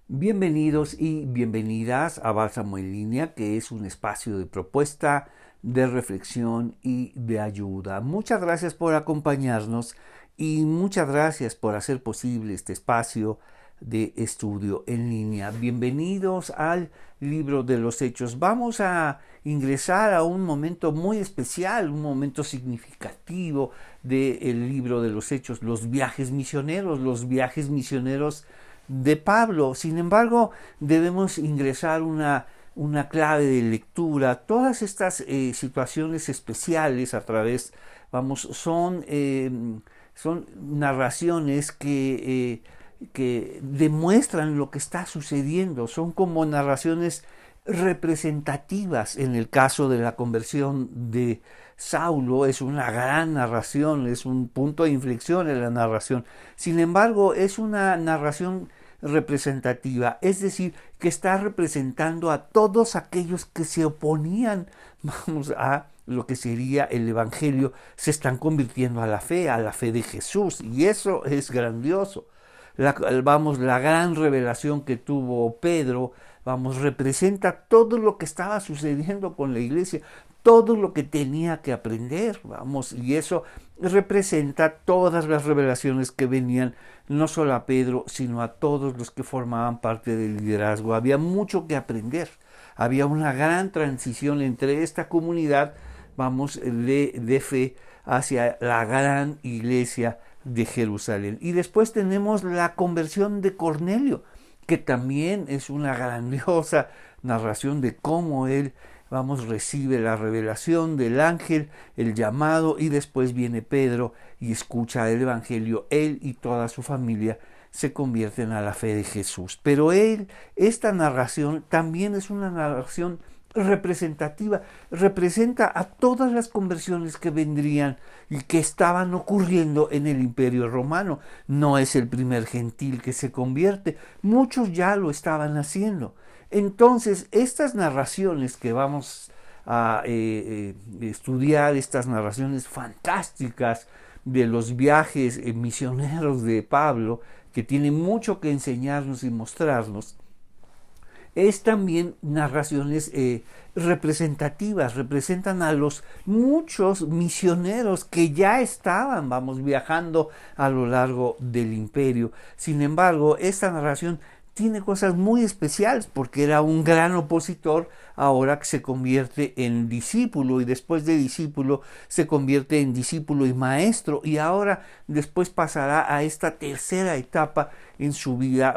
Bienvenidos y bienvenidas a Bálsamo en Línea, que es un espacio de propuesta, de reflexión y de ayuda. Muchas gracias por acompañarnos y muchas gracias por hacer posible este espacio de estudio en línea. Bienvenidos al libro de los Hechos. Vamos a ingresar a un momento muy especial, un momento significativo del libro de los Hechos, los viajes misioneros de Pablo. Sin embargo, debemos ingresar una clave de lectura. Todas estas situaciones especiales a través, son narraciones que demuestran lo que está sucediendo. Son como narraciones representativas. En el caso de la conversión de Saulo es una gran narración, es un punto de inflexión en la narración. Sin embargo, es una narración representativa, es decir, que está representando a todos aquellos que se oponían, a lo que sería el Evangelio, se están convirtiendo a la fe de Jesús, y eso es grandioso. La gran revelación que tuvo Pedro, representa todo lo que estaba sucediendo con la iglesia, todo lo que tenía que aprender, y eso representa todas las revelaciones que venían no solo a Pedro, sino a todos los que formaban parte del liderazgo. Había mucho que aprender, había una gran transición entre esta comunidad, de fe hacia la gran iglesia de Jerusalén. Y después tenemos la conversión de Cornelio, que también es una grandiosa narración de cómo él, recibe la revelación del ángel, el llamado, y después viene Pedro y escucha el Evangelio. Él y toda su familia se convierten a la fe de Jesús. Pero esta narración también es una narración representativa, representa a todas las conversiones que vendrían y que estaban ocurriendo en el Imperio Romano. No es el primer gentil que se convierte, muchos ya lo estaban haciendo. Entonces, estas narraciones que vamos a estudiar, estas narraciones fantásticas de los viajes misioneros de Pablo, que tienen mucho que enseñarnos y mostrarnos, es también narraciones representativas, representan a los muchos misioneros que ya estaban, viajando a lo largo del imperio. Sin embargo, esta narración tiene cosas muy especiales porque era un gran opositor, ahora que se convierte en discípulo y después de discípulo se convierte en discípulo y maestro, y ahora después pasará a esta tercera etapa en su vida,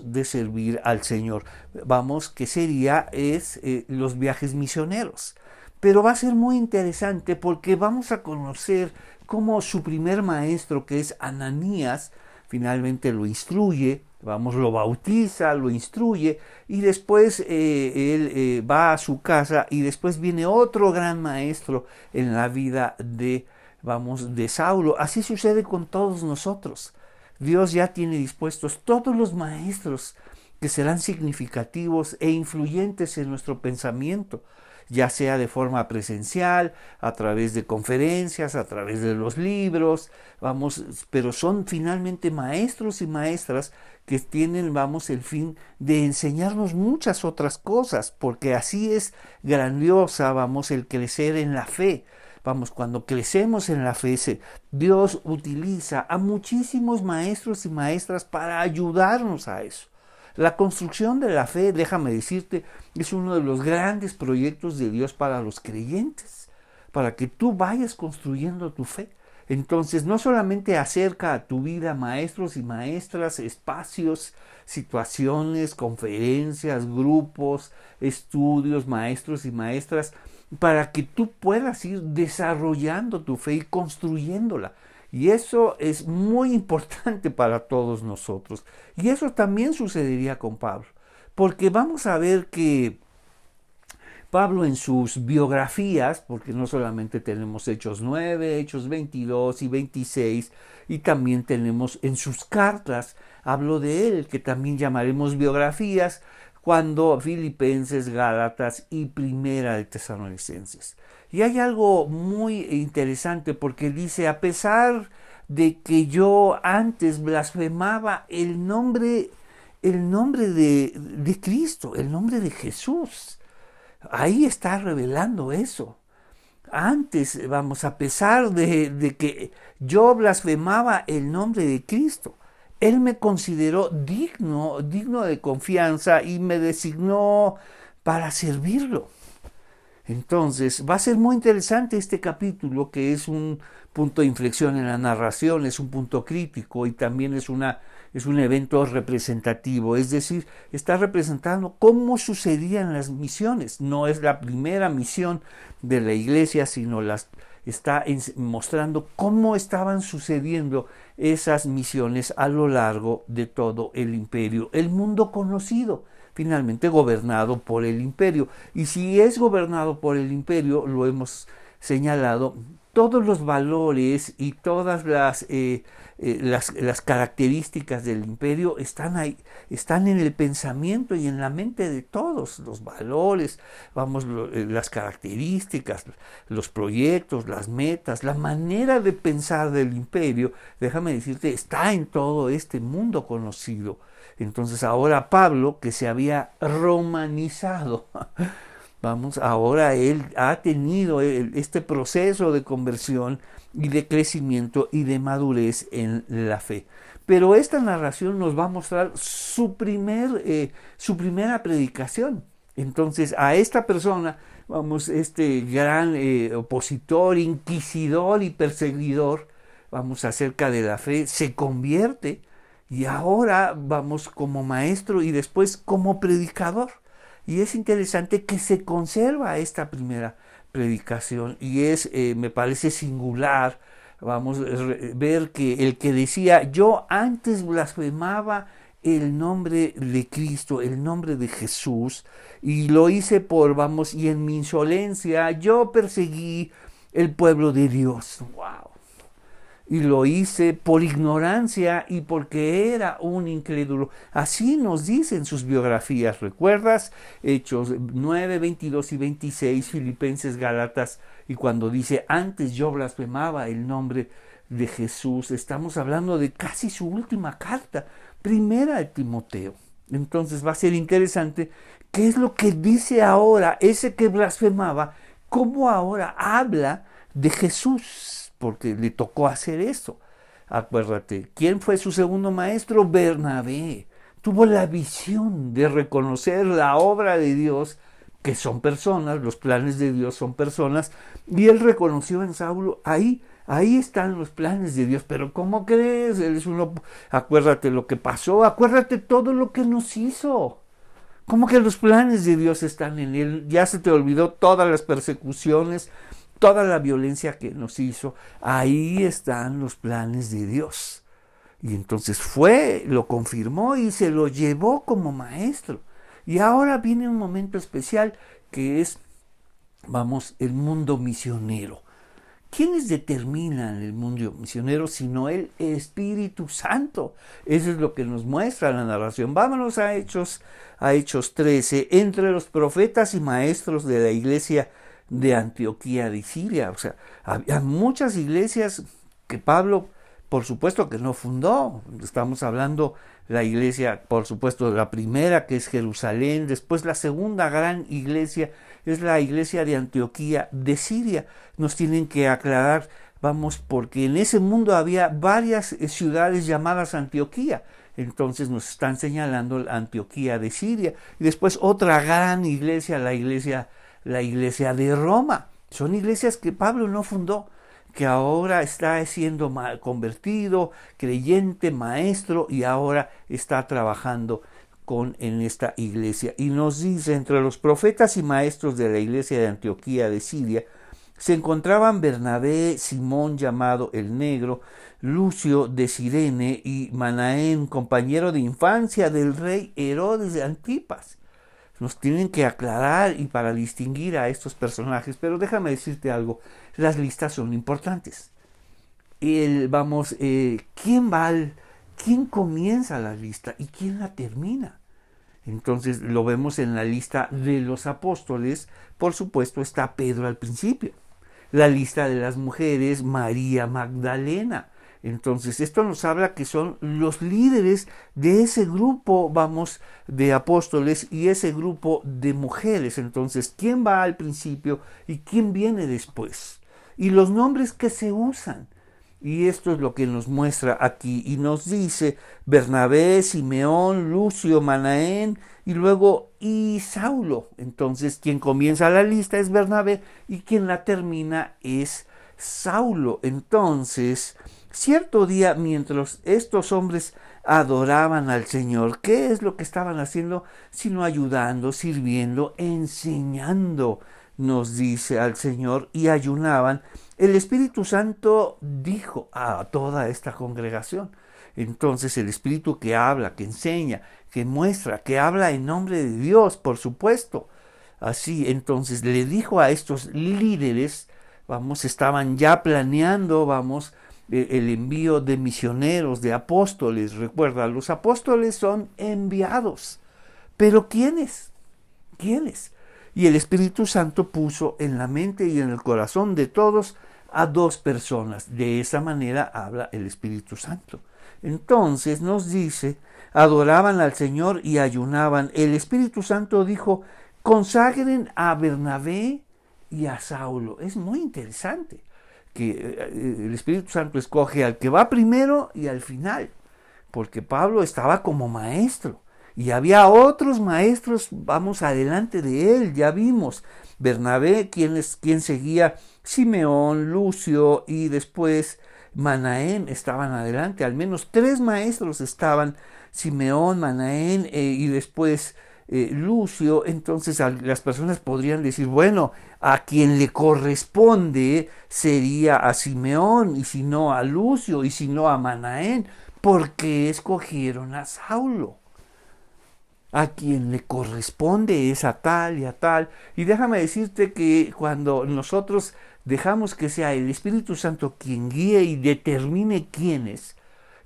de servir al Señor, que sería los viajes misioneros. Pero va a ser muy interesante porque vamos a conocer cómo su primer maestro, que es Ananías, finalmente lo instruye, lo bautiza, lo instruye, y después él va a su casa, y después viene otro gran maestro en la vida de Saulo. Así sucede con todos nosotros. Dios ya tiene dispuestos todos los maestros que serán significativos e influyentes en nuestro pensamiento, ya sea de forma presencial, a través de conferencias, a través de los libros, pero son finalmente maestros y maestras que tienen, el fin de enseñarnos muchas otras cosas, porque así es grandiosa, el crecer en la fe. Cuando crecemos en la fe, Dios utiliza a muchísimos maestros y maestras para ayudarnos a eso. La construcción de la fe, déjame decirte, es uno de los grandes proyectos de Dios para los creyentes, para que tú vayas construyendo tu fe. Entonces, no solamente acerca a tu vida maestros y maestras, espacios, situaciones, conferencias, grupos, estudios, maestros y maestras, para que tú puedas ir desarrollando tu fe y construyéndola. Y eso es muy importante para todos nosotros. Y eso también sucedería con Pablo. Porque vamos a ver que Pablo, en sus biografías, porque no solamente tenemos Hechos 9, Hechos 22 y 26, y también tenemos en sus cartas, hablo de él, que también llamaremos biografías, cuando Filipenses, Gálatas y Primera de Tesalonicenses. Y hay algo muy interesante porque dice: a pesar de que yo antes blasfemaba el nombre el nombre de Cristo, el nombre de Jesús. Ahí está revelando eso. Antes, a pesar de que yo blasfemaba el nombre de Cristo, Él me consideró digno de confianza y me designó para servirlo. Entonces, va a ser muy interesante este capítulo, que es un punto de inflexión en la narración, es un punto crítico y también es un evento representativo, es decir, está representando cómo sucedían las misiones. No es la primera misión de la iglesia, sino está mostrando cómo estaban sucediendo esas misiones a lo largo de todo el imperio, el mundo conocido, finalmente gobernado por el imperio. Y si es gobernado por el imperio, lo hemos señalado, todos los valores y todas las características del imperio están ahí, están en el pensamiento y en la mente de todos. Los valores, las características, los proyectos, las metas, la manera de pensar del imperio, déjame decirte, está en todo este mundo conocido. Entonces ahora Pablo, que se había romanizado, ahora él ha tenido este proceso de conversión y de crecimiento y de madurez en la fe. Pero esta narración nos va a mostrar su primera predicación. Entonces a esta persona, este gran opositor, inquisidor y perseguidor, acerca de la fe, se convierte y ahora como maestro y después como predicador. Y es interesante que se conserva esta primera predicación y me parece singular, ver que el que decía, yo antes blasfemaba el nombre de Cristo, el nombre de Jesús, y lo hice y en mi insolencia yo perseguí el pueblo de Dios. ¡Wow! Y lo hice por ignorancia y porque era un incrédulo. Así nos dicen sus biografías. ¿Recuerdas? Hechos 9, 22 y 26, Filipenses, Gálatas. Y cuando dice, antes yo blasfemaba el nombre de Jesús, estamos hablando de casi su última carta, primera de Timoteo. Entonces va a ser interesante qué es lo que dice ahora ese que blasfemaba, cómo ahora habla de Jesús, porque le tocó hacer eso. Acuérdate, ¿quién fue su segundo maestro? Bernabé. Tuvo la visión de reconocer la obra de Dios, que son personas, los planes de Dios son personas, y él reconoció en Saulo, ahí están los planes de Dios. Pero ¿cómo crees? Él es uno, acuérdate lo que pasó, acuérdate todo lo que nos hizo. ¿Cómo que los planes de Dios están en él? Ya se te olvidó todas las persecuciones, toda la violencia que nos hizo. Ahí están los planes de Dios. Y entonces lo confirmó y se lo llevó como maestro. Y ahora viene un momento especial que es, el mundo misionero. ¿Quiénes determinan el mundo misionero sino el Espíritu Santo? Eso es lo que nos muestra la narración. Vámonos a Hechos 13. Entre los profetas y maestros de la iglesia de Antioquía de Siria. O sea, había muchas iglesias que Pablo, por supuesto, que no fundó. Estamos hablando la iglesia, por supuesto, la primera, que es Jerusalén. Después la segunda gran iglesia es la iglesia de Antioquía de Siria. Nos tienen que aclarar, porque en ese mundo había varias ciudades llamadas Antioquía. Entonces nos están señalando la Antioquía de Siria. Y después otra gran iglesia, la iglesia de Roma. Son iglesias que Pablo no fundó, que ahora está siendo convertido, creyente, maestro, y ahora está trabajando en esta iglesia. Y nos dice, entre los profetas y maestros de la iglesia de Antioquía de Siria, se encontraban Bernabé, Simón llamado el Negro, Lucio de Cirene y Manaén, compañero de infancia del rey Herodes de Antipas. Nos tienen que aclarar y para distinguir a estos personajes, pero déjame decirte algo, las listas son importantes. ¿Quién comienza la lista y quién la termina? Entonces lo vemos en la lista de los apóstoles, por supuesto está Pedro al principio. La lista de las mujeres, María Magdalena. Entonces, esto nos habla que son los líderes de ese grupo, de apóstoles y ese grupo de mujeres. Entonces, ¿quién va al principio y quién viene después? Y los nombres que se usan. Y esto es lo que nos muestra aquí. Y nos dice Bernabé, Simeón, Lucio, Manaén y luego y Saulo. Entonces, quien comienza la lista es Bernabé y quien la termina es Saulo. Entonces, cierto día, mientras estos hombres adoraban al Señor, ¿qué es lo que estaban haciendo? Sino ayudando, sirviendo, enseñando, nos dice al Señor, y ayunaban. El Espíritu Santo dijo a toda esta congregación. Entonces el Espíritu que habla, que enseña, que muestra, que habla en nombre de Dios, por supuesto. Así, entonces le dijo a estos líderes, estaban ya planeando, el envío de misioneros, de apóstoles. Recuerda, los apóstoles son enviados. Pero ¿quiénes? ¿Quiénes? Y el Espíritu Santo puso en la mente y en el corazón de todos a 2 personas. De esa manera habla el Espíritu Santo. Entonces nos dice, adoraban al Señor y ayunaban. El Espíritu Santo dijo, consagren a Bernabé y a Saulo. Es muy interesante que el Espíritu Santo escoge al que va primero y al final, porque Pablo estaba como maestro y había otros maestros, adelante de él, ya vimos, Bernabé, quien seguía, Simeón, Lucio y después Manaén estaban adelante, al menos 3 maestros estaban, Simeón, Manaén y después Lucio. Entonces las personas podrían decir, bueno, a quien le corresponde sería a Simeón, y si no a Lucio, y si no a Manaén. ¿Por qué escogieron a Saulo? A quien le corresponde es a tal y a tal. Y déjame decirte que cuando nosotros dejamos que sea el Espíritu Santo quien guíe y determine quiénes,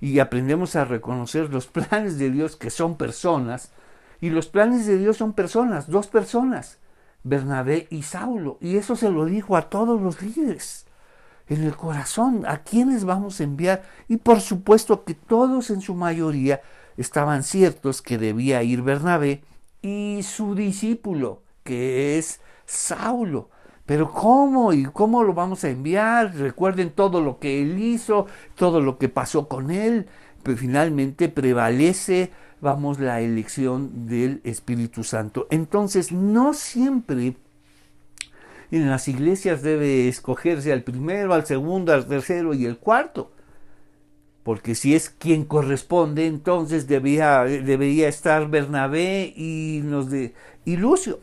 y aprendemos a reconocer los planes de Dios, que son personas, y los planes de Dios son personas, 2 personas, Bernabé y Saulo. Y eso se lo dijo a todos los líderes, en el corazón, a quienes vamos a enviar. Y por supuesto que todos en su mayoría estaban ciertos que debía ir Bernabé y su discípulo, que es Saulo. Pero ¿cómo? ¿Y cómo lo vamos a enviar? Recuerden todo lo que él hizo, todo lo que pasó con él. Pero finalmente prevalece, la elección del Espíritu Santo. Entonces, no siempre en las iglesias debe escogerse al primero, al segundo, al tercero y el cuarto. Porque si es quien corresponde, entonces debería estar Bernabé y Lucio.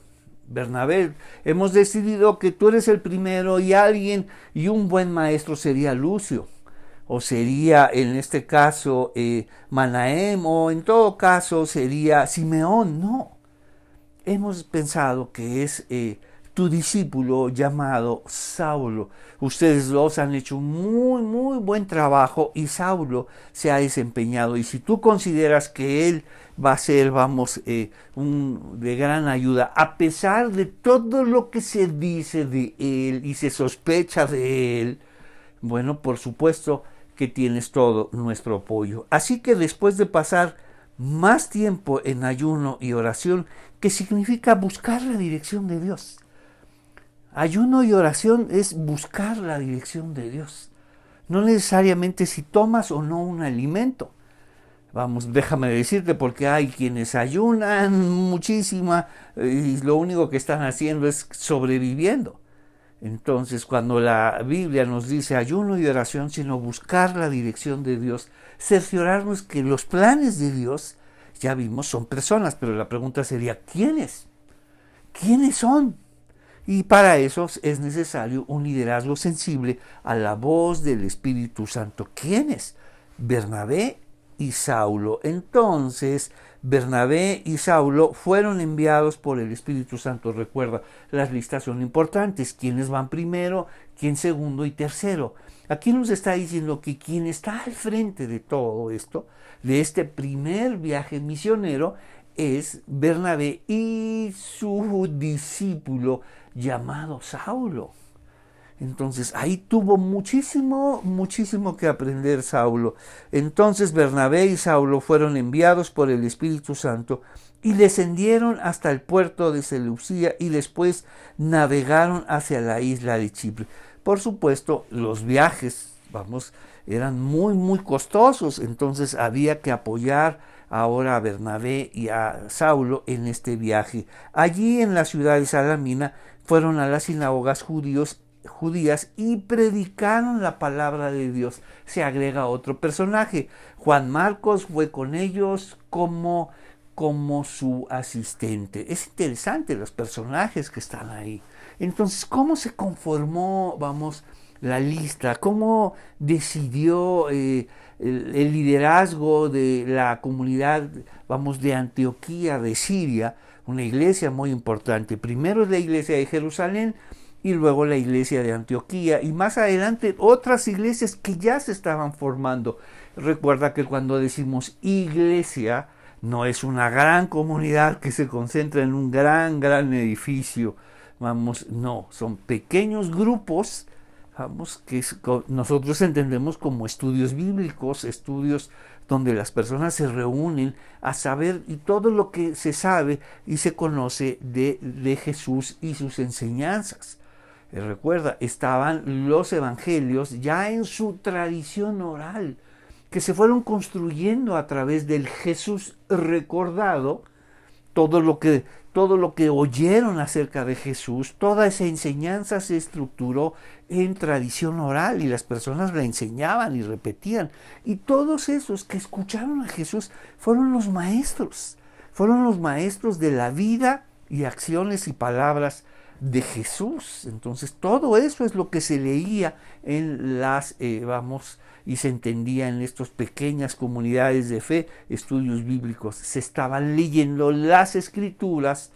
Bernabé, hemos decidido que tú eres el primero y un buen maestro sería Lucio. O sería en este caso Manaém, o en todo caso sería Simeón. No, hemos pensado que es tu discípulo llamado Saulo. Ustedes 2 han hecho un muy, muy buen trabajo y Saulo se ha desempeñado. Y si tú consideras que él va a ser, de gran ayuda, a pesar de todo lo que se dice de él y se sospecha de él, bueno, por supuesto que tienes todo nuestro apoyo. Así que después de pasar más tiempo en ayuno y oración, que significa buscar la dirección de Dios. Ayuno y oración es buscar la dirección de Dios. No necesariamente si tomas o no un alimento. Déjame decirte, porque hay quienes ayunan muchísima y lo único que están haciendo es sobreviviendo. Entonces, cuando la Biblia nos dice ayuno y oración, sino buscar la dirección de Dios, cerciorarnos que los planes de Dios, ya vimos, son personas, pero la pregunta sería, ¿quiénes? ¿Quiénes son? Y para eso es necesario un liderazgo sensible a la voz del Espíritu Santo. ¿Quiénes? Bernabé y Saulo. Entonces, Bernabé y Saulo fueron enviados por el Espíritu Santo. Recuerda, las listas son importantes. ¿Quiénes van primero? ¿Quién segundo y tercero? Aquí nos está diciendo que quien está al frente de todo esto, de este primer viaje misionero, es Bernabé y su discípulo llamado Saulo. Entonces ahí tuvo muchísimo que aprender Saulo. Entonces Bernabé y Saulo fueron enviados por el Espíritu Santo y descendieron hasta el puerto de Seleucía y después navegaron hacia la isla de Chipre. Por supuesto, los viajes, eran muy costosos, entonces había que apoyar ahora a Bernabé y a Saulo en este viaje. Allí en la ciudad de Salamina fueron a las sinagogas judías y predicaron la palabra de Dios. Se agrega otro personaje. Juan Marcos fue con ellos como su asistente. Es interesante los personajes que están ahí. Entonces, ¿cómo se conformó, la lista? ¿Cómo decidió el liderazgo de la comunidad, de Antioquía, de Siria, una iglesia muy importante? Primero la iglesia de Jerusalén y luego la iglesia de Antioquía y más adelante otras iglesias que ya se estaban formando. Recuerda que cuando decimos iglesia, no es una gran comunidad que se concentra en un gran edificio. No, son pequeños grupos, que nosotros entendemos como estudios bíblicos, estudios donde las personas se reúnen a saber y todo lo que se sabe y se conoce de Jesús y sus enseñanzas. Recuerda, estaban los evangelios ya en su tradición oral, que se fueron construyendo a través del Jesús recordado, todo lo que oyeron acerca de Jesús, toda esa enseñanza se estructuró en tradición oral y las personas la enseñaban y repetían. Y todos esos que escucharon a Jesús fueron los maestros de la vida y acciones y palabras de Jesús. Entonces todo eso es lo que se leía en las, y se entendía en estas pequeñas comunidades de fe, estudios bíblicos. Se estaban leyendo las escrituras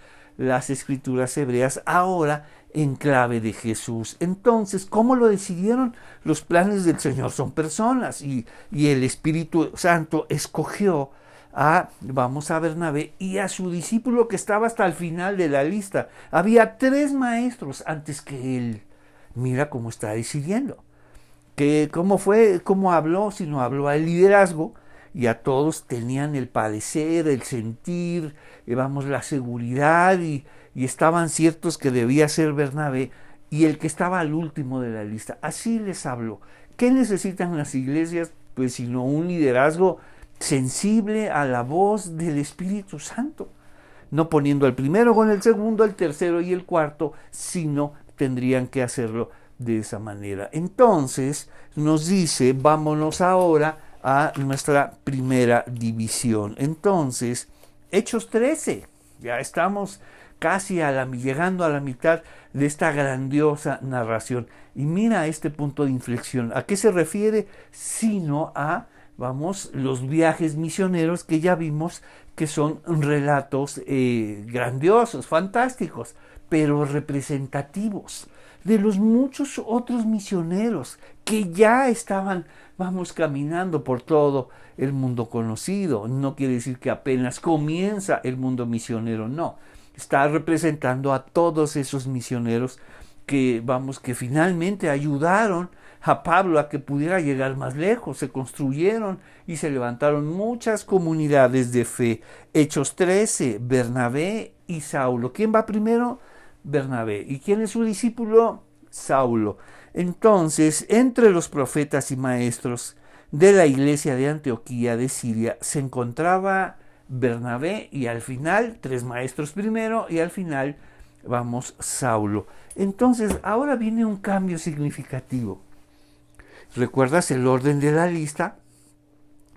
hebreas, ahora en clave de Jesús. Entonces, ¿cómo lo decidieron? Los planes del Señor son personas y el Espíritu Santo escogió a Bernabé y a su discípulo que estaba hasta el final de la lista. Había 3 maestros antes que él. Mira cómo está decidiendo. ¿Cómo habló? Sino habló al liderazgo y a todos tenían el padecer, el sentir, la seguridad y estaban ciertos que debía ser Bernabé y el que estaba al último de la lista. Así les habló. ¿Qué necesitan las iglesias? Pues sino un liderazgo sensible a la voz del Espíritu Santo, no poniendo al primero con el segundo, el tercero y el cuarto, sino tendrían que hacerlo de esa manera. Entonces nos dice, vámonos ahora a nuestra primera división. Entonces, Hechos 13, ya estamos casi llegando a la mitad de esta grandiosa narración. Y mira este punto de inflexión. ¿A qué se refiere? Sino a los viajes misioneros que ya vimos que son relatos grandiosos, fantásticos, pero representativos de los muchos otros misioneros que ya estaban, caminando por todo el mundo conocido. No quiere decir que apenas comienza el mundo misionero, no. Está representando a todos esos misioneros que finalmente ayudaron a Pablo a que pudiera llegar más lejos. Se construyeron y se levantaron muchas comunidades de fe. Hechos 13, Bernabé y Saulo. ¿Quién va primero? Bernabé. ¿Y quién es su discípulo? Saulo. Entonces, entre los profetas y maestros de la iglesia de Antioquía de Siria se encontraba Bernabé y al final, 3 maestros primero y al final, Saulo. Entonces, ahora viene un cambio significativo. ¿Recuerdas el orden de la lista?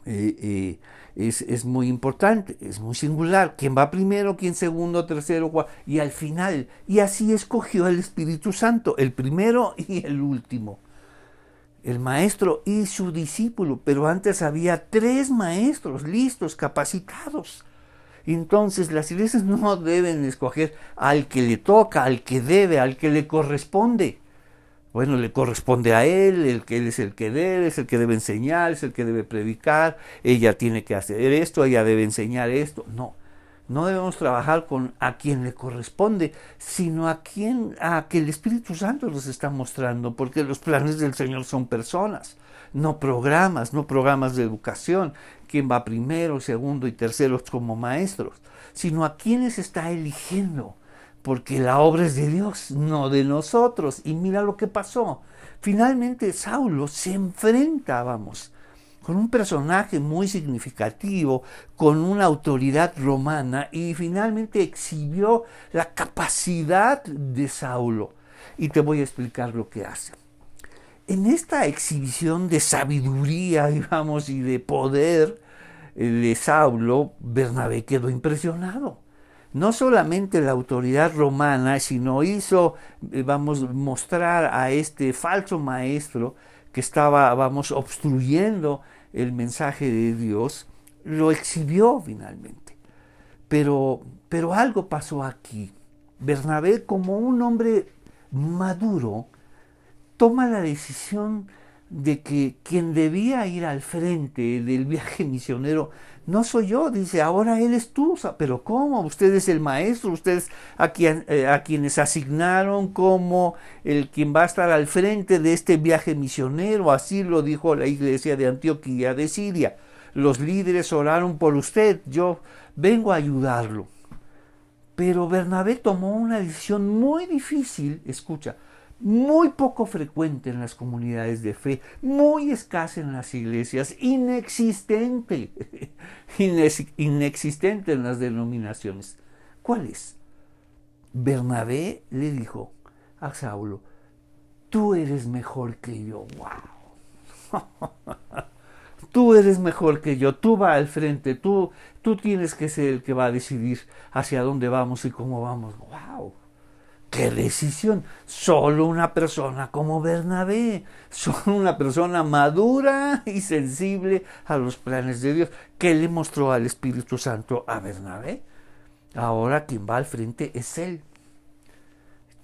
Es muy importante, es muy singular. ¿Quién va primero, quién segundo, tercero, cuarto? Y al final, y así escogió el Espíritu Santo, el primero y el último. El maestro y su discípulo, pero antes había 3 maestros listos, capacitados. Entonces las iglesias no deben escoger al que le toca, al que debe, al que le corresponde. Bueno, le corresponde a él es el que debe enseñar, es el que debe predicar, ella tiene que hacer esto, ella debe enseñar esto. No, No debemos trabajar con a quien le corresponde, sino a que el Espíritu Santo nos está mostrando, porque los planes del Señor son personas, no programas de educación, quién va primero, segundo y tercero como maestros, sino a quienes está eligiendo, porque la obra es de Dios, no de nosotros. Y mira lo que pasó. Finalmente Saulo se enfrenta, con un personaje muy significativo, con una autoridad romana, y finalmente exhibió la capacidad de Saulo. Y te voy a explicar lo que hace. En esta exhibición de sabiduría, y de poder de Saulo, Bernabé quedó impresionado. No solamente la autoridad romana, sino hizo, mostrar a este falso maestro que estaba, obstruyendo el mensaje de Dios, lo exhibió finalmente. Pero algo pasó aquí. Bernabé, como un hombre maduro, toma la decisión de que quien debía ir al frente del viaje misionero no soy yo, dice, ahora eres tú. Pero ¿cómo? Usted es el maestro, ustedes a quienes asignaron como quien va a estar al frente de este viaje misionero. Así lo dijo la iglesia de Antioquía de Siria. Los líderes oraron por usted, yo vengo a ayudarlo. Pero Bernabé tomó una decisión muy difícil, escucha, muy poco frecuente en las comunidades de fe, muy escasa en las iglesias, inexistente en las denominaciones. ¿Cuál es? Bernabé le dijo a Saulo, tú eres mejor que yo. ¡Wow! Tú eres mejor que yo, tú vas al frente, tú tienes que ser el que va a decidir hacia dónde vamos y cómo vamos. ¡Wow! ¡Qué decisión! Solo una persona como Bernabé, solo una persona madura y sensible a los planes de Dios. ¿Qué le mostró al Espíritu Santo a Bernabé? Ahora quien va al frente es él.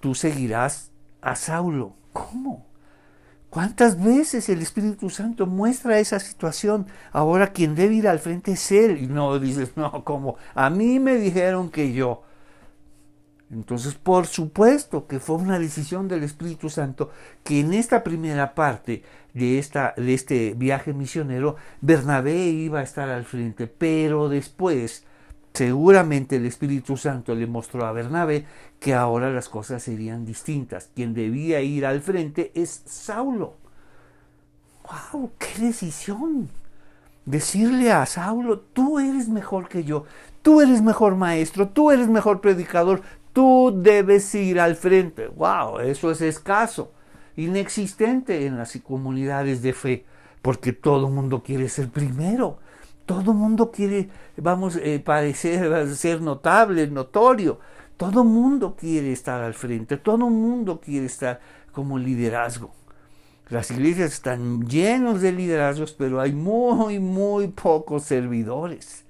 Tú seguirás a Saulo. ¿Cómo? ¿Cuántas veces el Espíritu Santo muestra esa situación? Ahora quien debe ir al frente es él. Y no dices, no, ¿cómo? A mí me dijeron que yo. Entonces, por supuesto que fue una decisión del Espíritu Santo que en esta primera parte de este viaje misionero, Bernabé iba a estar al frente, pero después, seguramente el Espíritu Santo le mostró a Bernabé que ahora las cosas serían distintas. Quien debía ir al frente es Saulo. ¡Wow! ¡Qué decisión! Decirle a Saulo, tú eres mejor que yo, tú eres mejor maestro, tú eres mejor predicador, tú debes ir al frente. ¡Wow! Eso es escaso, inexistente en las comunidades de fe, porque todo el mundo quiere ser primero. Todo el mundo quiere, parecer, ser notable, notorio. Todo el mundo quiere estar al frente, todo el mundo quiere estar como liderazgo. Las iglesias están llenas de liderazgos, pero hay muy pocos servidores.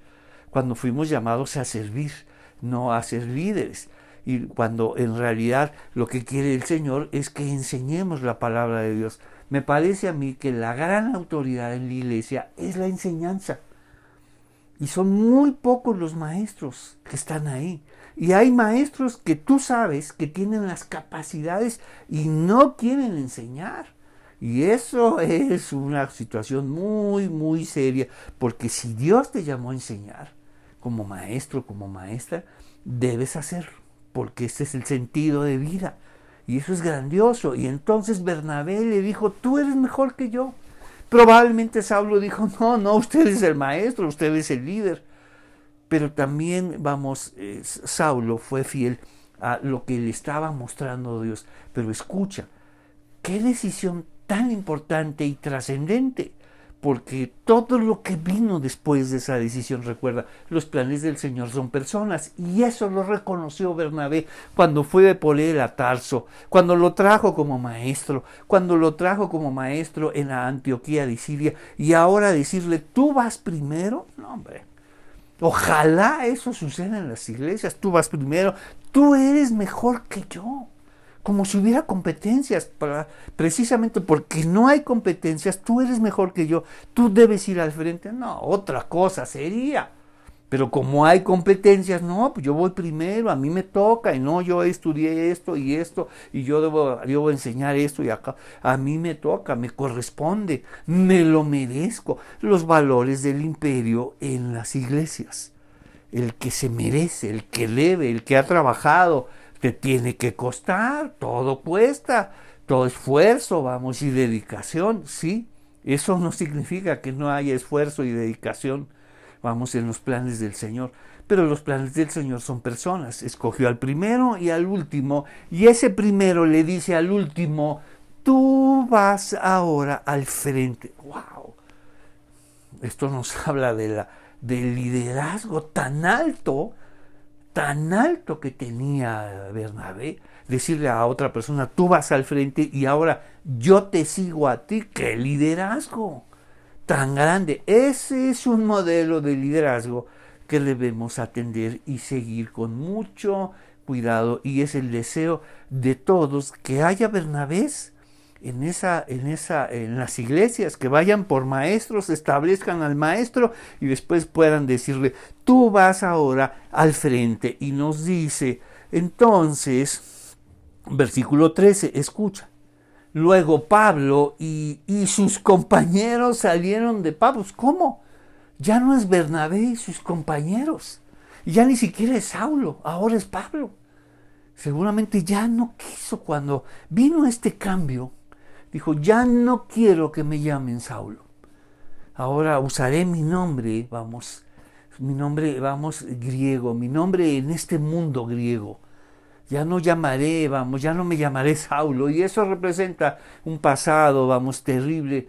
Cuando fuimos llamados a servir, no a ser líderes. Y cuando en realidad lo que quiere el Señor es que enseñemos la palabra de Dios. Me parece a mí que la gran autoridad en la iglesia es la enseñanza. Y son muy pocos los maestros que están ahí. Y hay maestros que tú sabes que tienen las capacidades y no quieren enseñar. Y eso es una situación muy seria. Porque si Dios te llamó a enseñar, como maestro, como maestra, debes hacerlo. Porque ese es el sentido de vida. Y eso es grandioso. Y entonces Bernabé le dijo, tú eres mejor que yo. Probablemente Saulo dijo, no, usted es el maestro, usted es el líder. Pero también, Saulo fue fiel a lo que le estaba mostrando Dios. Pero escucha, qué decisión tan importante y trascendente. Porque todo lo que vino después de esa decisión, recuerda, los planes del Señor son personas. Y eso lo reconoció Bernabé cuando fue por él a Tarso, cuando lo trajo como maestro, en la Antioquía de Siria. Y ahora decirle, tú vas primero, no hombre. Ojalá eso suceda en las iglesias, tú vas primero, tú eres mejor que yo. Como si hubiera competencias, precisamente porque no hay competencias, tú eres mejor que yo, tú debes ir al frente. No, otra cosa sería. Pero como hay competencias, no, pues yo voy primero, a mí me toca, y no, yo estudié esto, y yo debo enseñar esto y acá. A mí me toca, me corresponde, me lo merezco. Los valores del imperio en las iglesias. El que se merece, el que debe, el que ha trabajado, te tiene que costar, todo cuesta, todo esfuerzo, vamos, y dedicación, sí. Eso no significa que no haya esfuerzo y dedicación, vamos, en los planes del Señor. Pero los planes del Señor son personas. Escogió al primero y al último, y ese primero le dice al último, tú vas ahora al frente. ¡Wow! Esto nos habla del liderazgo tan alto que tenía Bernabé. Decirle a otra persona, tú vas al frente y ahora yo te sigo a ti. ¡Qué liderazgo tan grande! Ese es un modelo de liderazgo que debemos atender y seguir con mucho cuidado, y es el deseo de todos que haya Bernabés en las iglesias, que vayan por maestros, establezcan al maestro y después puedan decirle, tú vas ahora al frente. Y nos dice, entonces, versículo 13, escucha. Luego Pablo y sus compañeros salieron de Pablo. ¿Cómo? Ya no es Bernabé y sus compañeros. Ya ni siquiera es Saulo, ahora es Pablo. Seguramente ya no quiso cuando vino este cambio. Dijo, ya no quiero que me llamen Saulo. Ahora usaré mi nombre, griego, mi nombre en este mundo griego. Ya no ya no me llamaré Saulo. Y eso representa un pasado, terrible,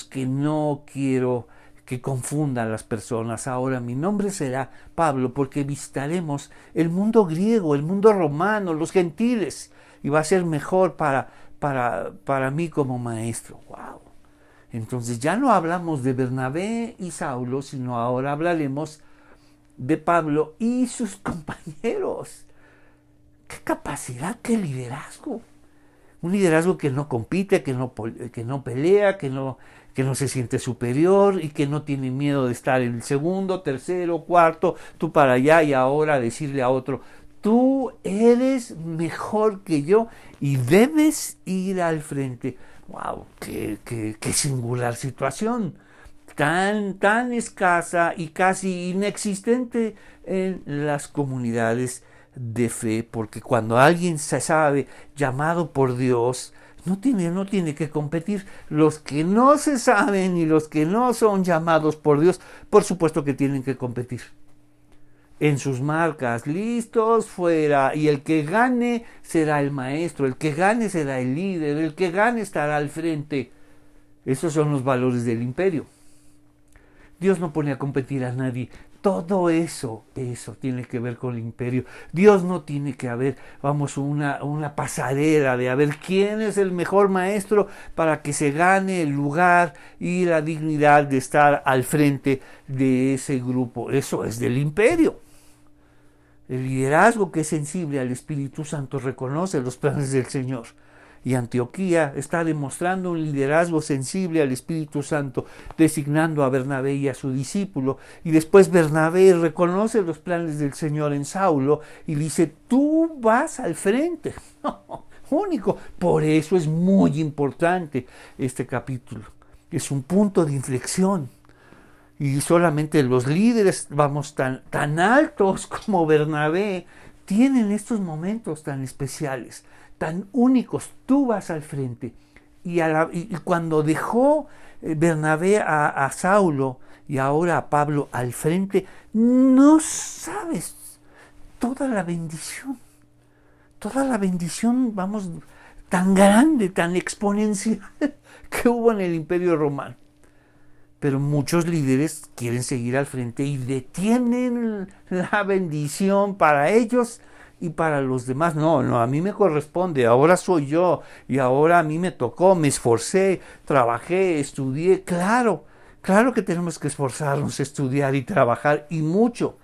que no quiero que confundan las personas. Ahora mi nombre será Pablo, porque visitaremos el mundo griego, el mundo romano, los gentiles, y va a ser mejor para mí como maestro. ¡Wow! Entonces ya no hablamos de Bernabé y Saulo, sino ahora hablaremos de Pablo y sus compañeros. ¡Qué capacidad, qué liderazgo! Un liderazgo que no compite, que no pelea, que no se siente superior y que no tiene miedo de estar en el segundo, tercero, cuarto, tú para allá, y ahora decirle a otro, tú eres mejor que yo y debes ir al frente. ¡Wow! ¡Qué singular situación! Tan escasa y casi inexistente en las comunidades de fe, porque cuando alguien se sabe llamado por Dios, no tiene que competir. Los que no se saben y los que no son llamados por Dios, por supuesto que tienen que competir. En sus marcas, listos, fuera, y el que gane será el maestro, el que gane será el líder, el que gane estará al frente. Esos son los valores del imperio. Dios no pone a competir a nadie. Todo eso tiene que ver con el imperio. Dios no tiene que haber, una pasarela de a ver quién es el mejor maestro para que se gane el lugar y la dignidad de estar al frente de ese grupo. Eso es del imperio. El liderazgo que es sensible al Espíritu Santo reconoce los planes del Señor. Y Antioquía está demostrando un liderazgo sensible al Espíritu Santo, designando a Bernabé y a su discípulo. Y después Bernabé reconoce los planes del Señor en Saulo y dice, tú vas al frente. Único. Por eso es muy importante este capítulo. Es un punto de inflexión. Y solamente los líderes, tan altos como Bernabé, tienen estos momentos tan especiales, tan únicos. Tú vas al frente. Y cuando dejó Bernabé a Saulo y ahora a Pablo al frente, no sabes toda la bendición, tan grande, tan exponencial que hubo en el Imperio Romano. Pero muchos líderes quieren seguir al frente y detienen la bendición para ellos y para los demás. No, a mí me corresponde, ahora soy yo y ahora a mí me tocó, me esforcé, trabajé, estudié. Claro que tenemos que esforzarnos, estudiar y trabajar, y mucho.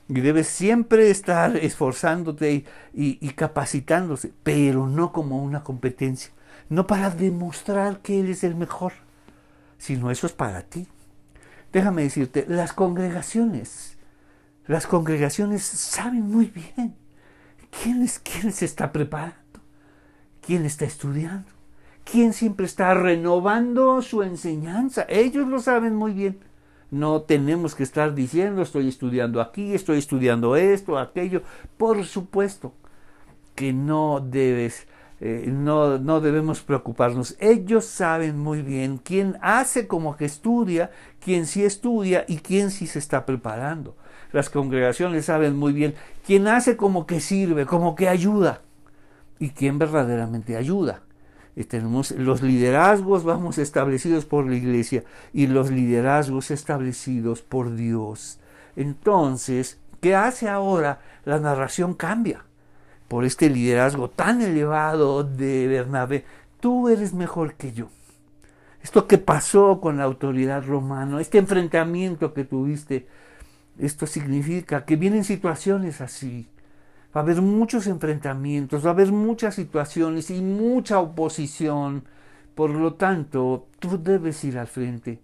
Y debes siempre estar esforzándote y capacitándose, pero no como una competencia, no para demostrar que eres el mejor, sino eso es para ti. Déjame decirte, las congregaciones Las congregaciones saben muy bien quién se está preparando, quién está estudiando, quién siempre está renovando su enseñanza. Ellos lo saben muy bien. No tenemos que estar diciendo, estoy estudiando aquí, estoy estudiando esto, aquello. Por supuesto que no debemos preocuparnos. Ellos saben muy bien quién hace como que estudia, quién sí estudia y quién sí se está preparando. Las congregaciones saben muy bien quién hace como que sirve, como que ayuda y quién verdaderamente ayuda. Tenemos los liderazgos, vamos, establecidos por la iglesia y los liderazgos establecidos por Dios. Entonces, ¿qué hace ahora? La narración cambia por este liderazgo tan elevado de Bernabé. Tú eres mejor que yo. Esto que pasó con la autoridad romana, este enfrentamiento que tuviste, esto significa que vienen situaciones así. Va a haber muchos enfrentamientos, va a haber muchas situaciones y mucha oposición. Por lo tanto, tú debes ir al frente.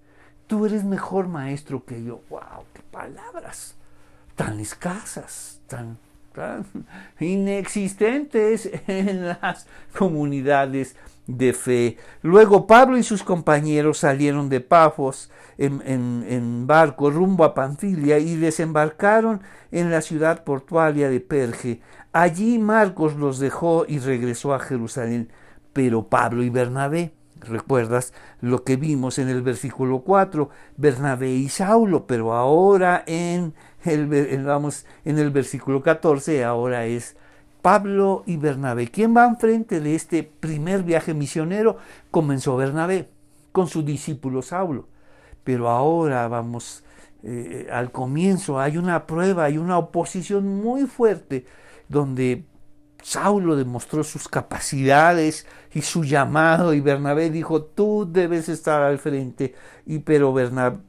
Tú eres mejor maestro que yo. ¡Wow! ¡Qué palabras! Tan escasas, tan inexistentes en las comunidades de fe. Luego Pablo y sus compañeros salieron de Pafos en barco rumbo a Panfilia y desembarcaron en la ciudad portuaria de Perge. Allí Marcos los dejó y regresó a Jerusalén. Pero Pablo y Bernabé, ¿recuerdas lo que vimos en el versículo 4? Bernabé y Saulo, pero ahora en el versículo 14, ahora es Pablo y Bernabé. ¿Quién va enfrente de este primer viaje misionero? Comenzó Bernabé con su discípulo Saulo. Pero ahora vamos al comienzo, hay una prueba, hay una oposición muy fuerte donde Saulo demostró sus capacidades y su llamado y Bernabé dijo, tú debes estar al frente. Pero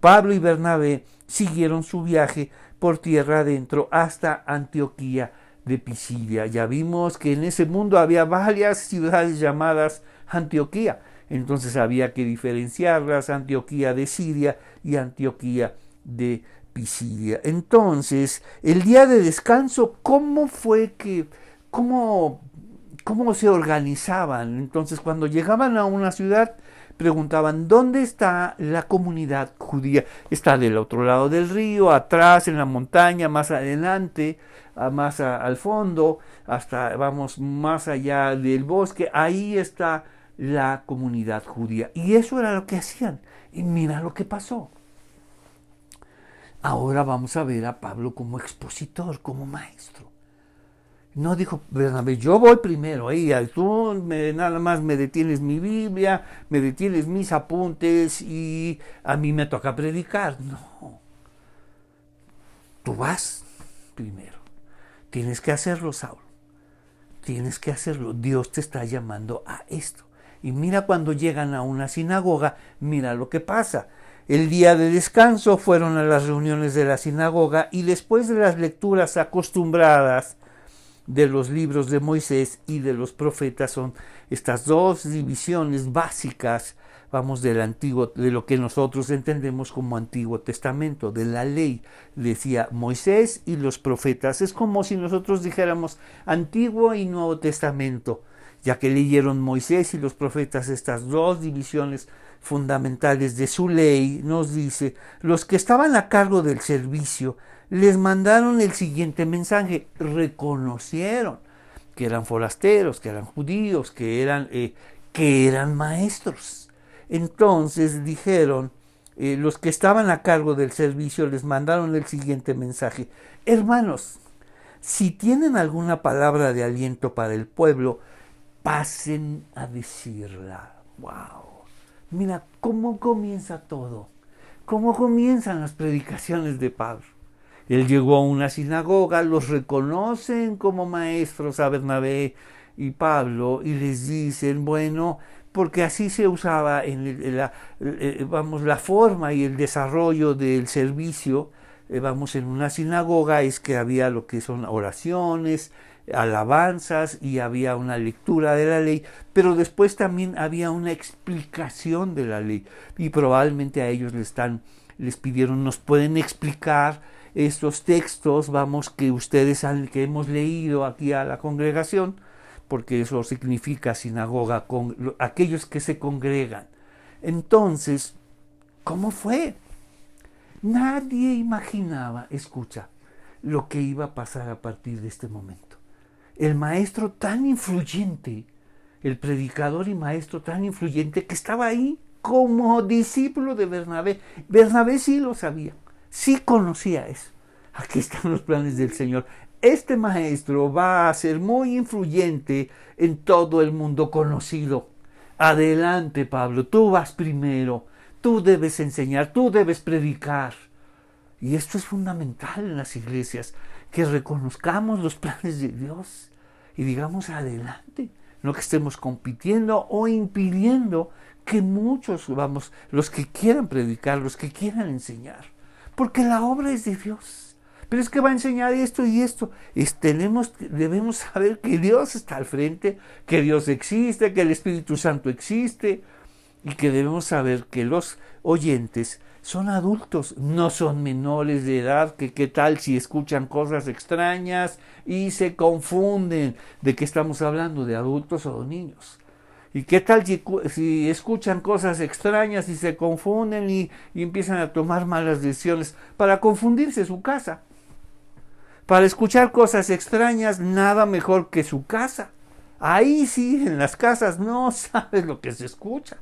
Pablo y Bernabé siguieron su viaje por tierra adentro hasta Antioquía de Pisidia. Ya vimos que en ese mundo había varias ciudades llamadas Antioquía. Entonces había que diferenciarlas, Antioquía de Siria y Antioquía de Pisidia. Entonces, el día de descanso, ¿cómo se organizaban? Entonces, cuando llegaban a una ciudad, preguntaban, ¿dónde está la comunidad judía? Está del otro lado del río, atrás, en la montaña, más adelante, al fondo, hasta, vamos, más allá del bosque, ahí está la comunidad judía. Y eso era lo que hacían. Y mira lo que pasó. Ahora vamos a ver a Pablo como expositor, como maestro. No dijo Bernabé, yo voy primero, tú nada más me detienes mi Biblia, me detienes mis apuntes y a mí me toca predicar. No, tú vas primero. Tienes que hacerlo, Saulo. Tienes que hacerlo. Dios te está llamando a esto. Y mira cuando llegan a una sinagoga, mira lo que pasa. El día de descanso fueron a las reuniones de la sinagoga y después de las lecturas acostumbradas de los libros de Moisés y de los profetas, son estas dos divisiones básicas, vamos, del antiguo, de lo que nosotros entendemos como Antiguo Testamento, de la ley, decía Moisés y los profetas. Es como si nosotros dijéramos Antiguo y Nuevo Testamento, ya que leyeron Moisés y los profetas estas dos divisiones fundamentales de su ley. Nos dice, los que estaban a cargo del servicio les mandaron el siguiente mensaje: reconocieron que eran forasteros, que eran judíos, que eran maestros. Entonces dijeron, los que estaban a cargo del servicio les mandaron el siguiente mensaje: hermanos, si tienen alguna palabra de aliento para el pueblo, pasen a decirla. ¡Wow! Mira cómo comienza todo, cómo comienzan las predicaciones de Pablo. Él llegó a una sinagoga, los reconocen como maestros a Bernabé y Pablo y les dicen, bueno, porque así se usaba la forma y el desarrollo del servicio, en una sinagoga es que había lo que son oraciones, alabanzas y había una lectura de la ley, pero después también había una explicación de la ley y probablemente a ellos les pidieron, nos pueden explicar estos textos, vamos, que ustedes que hemos leído aquí a la congregación, porque eso significa sinagoga, con aquellos que se congregan. Entonces, ¿cómo fue? Nadie imaginaba, escucha, lo que iba a pasar a partir de este momento. El maestro tan influyente, el predicador y maestro tan influyente que estaba ahí como discípulo de Bernabé. Bernabé sí lo sabía, sí conocía eso. Aquí están los planes del Señor. Este maestro va a ser muy influyente en todo el mundo conocido. Adelante, Pablo, tú vas primero, tú debes enseñar, tú debes predicar. Y esto es fundamental en las iglesias, que reconozcamos los planes de Dios y digamos adelante, no que estemos compitiendo o impidiendo que muchos, vamos, los que quieran predicar, los que quieran enseñar, porque la obra es de Dios. Pero es que va a enseñar esto y esto. Debemos saber que Dios está al frente, que Dios existe, que el Espíritu Santo existe, y que debemos saber que los oyentes son adultos, no son menores de edad, que qué tal si escuchan cosas extrañas y se confunden de qué estamos hablando, de adultos o de niños. ¿Y qué tal si escuchan cosas extrañas y se confunden y empiezan a tomar malas decisiones para confundirse su casa? Para escuchar cosas extrañas, nada mejor que su casa. Ahí sí, en las casas no sabes lo que se escucha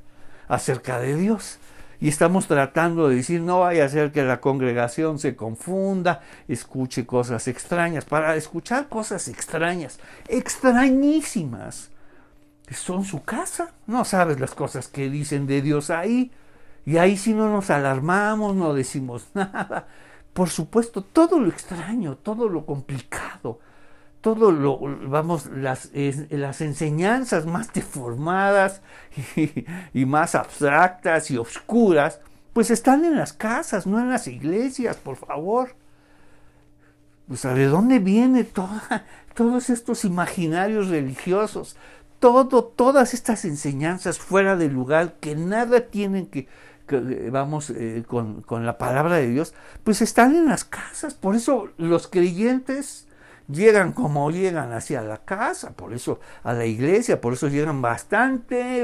acerca de Dios. Y estamos tratando de decir, no vaya a ser que la congregación se confunda, escuche cosas extrañas. Para escuchar cosas extrañas, extrañísimas, son su casa. No sabes las cosas que dicen de Dios ahí. Y ahí sí no nos alarmamos, no decimos nada. Por supuesto, todo lo extraño, todo lo complicado, todo las enseñanzas más deformadas y más abstractas y oscuras, pues están en las casas, no en las iglesias, por favor. O sea, ¿de dónde viene todos estos imaginarios religiosos? Todas estas enseñanzas fuera de lugar que nada tienen con la palabra de Dios, pues están en las casas. Por eso los creyentes llegan como llegan hacia la casa, por eso a la iglesia, por eso llegan bastante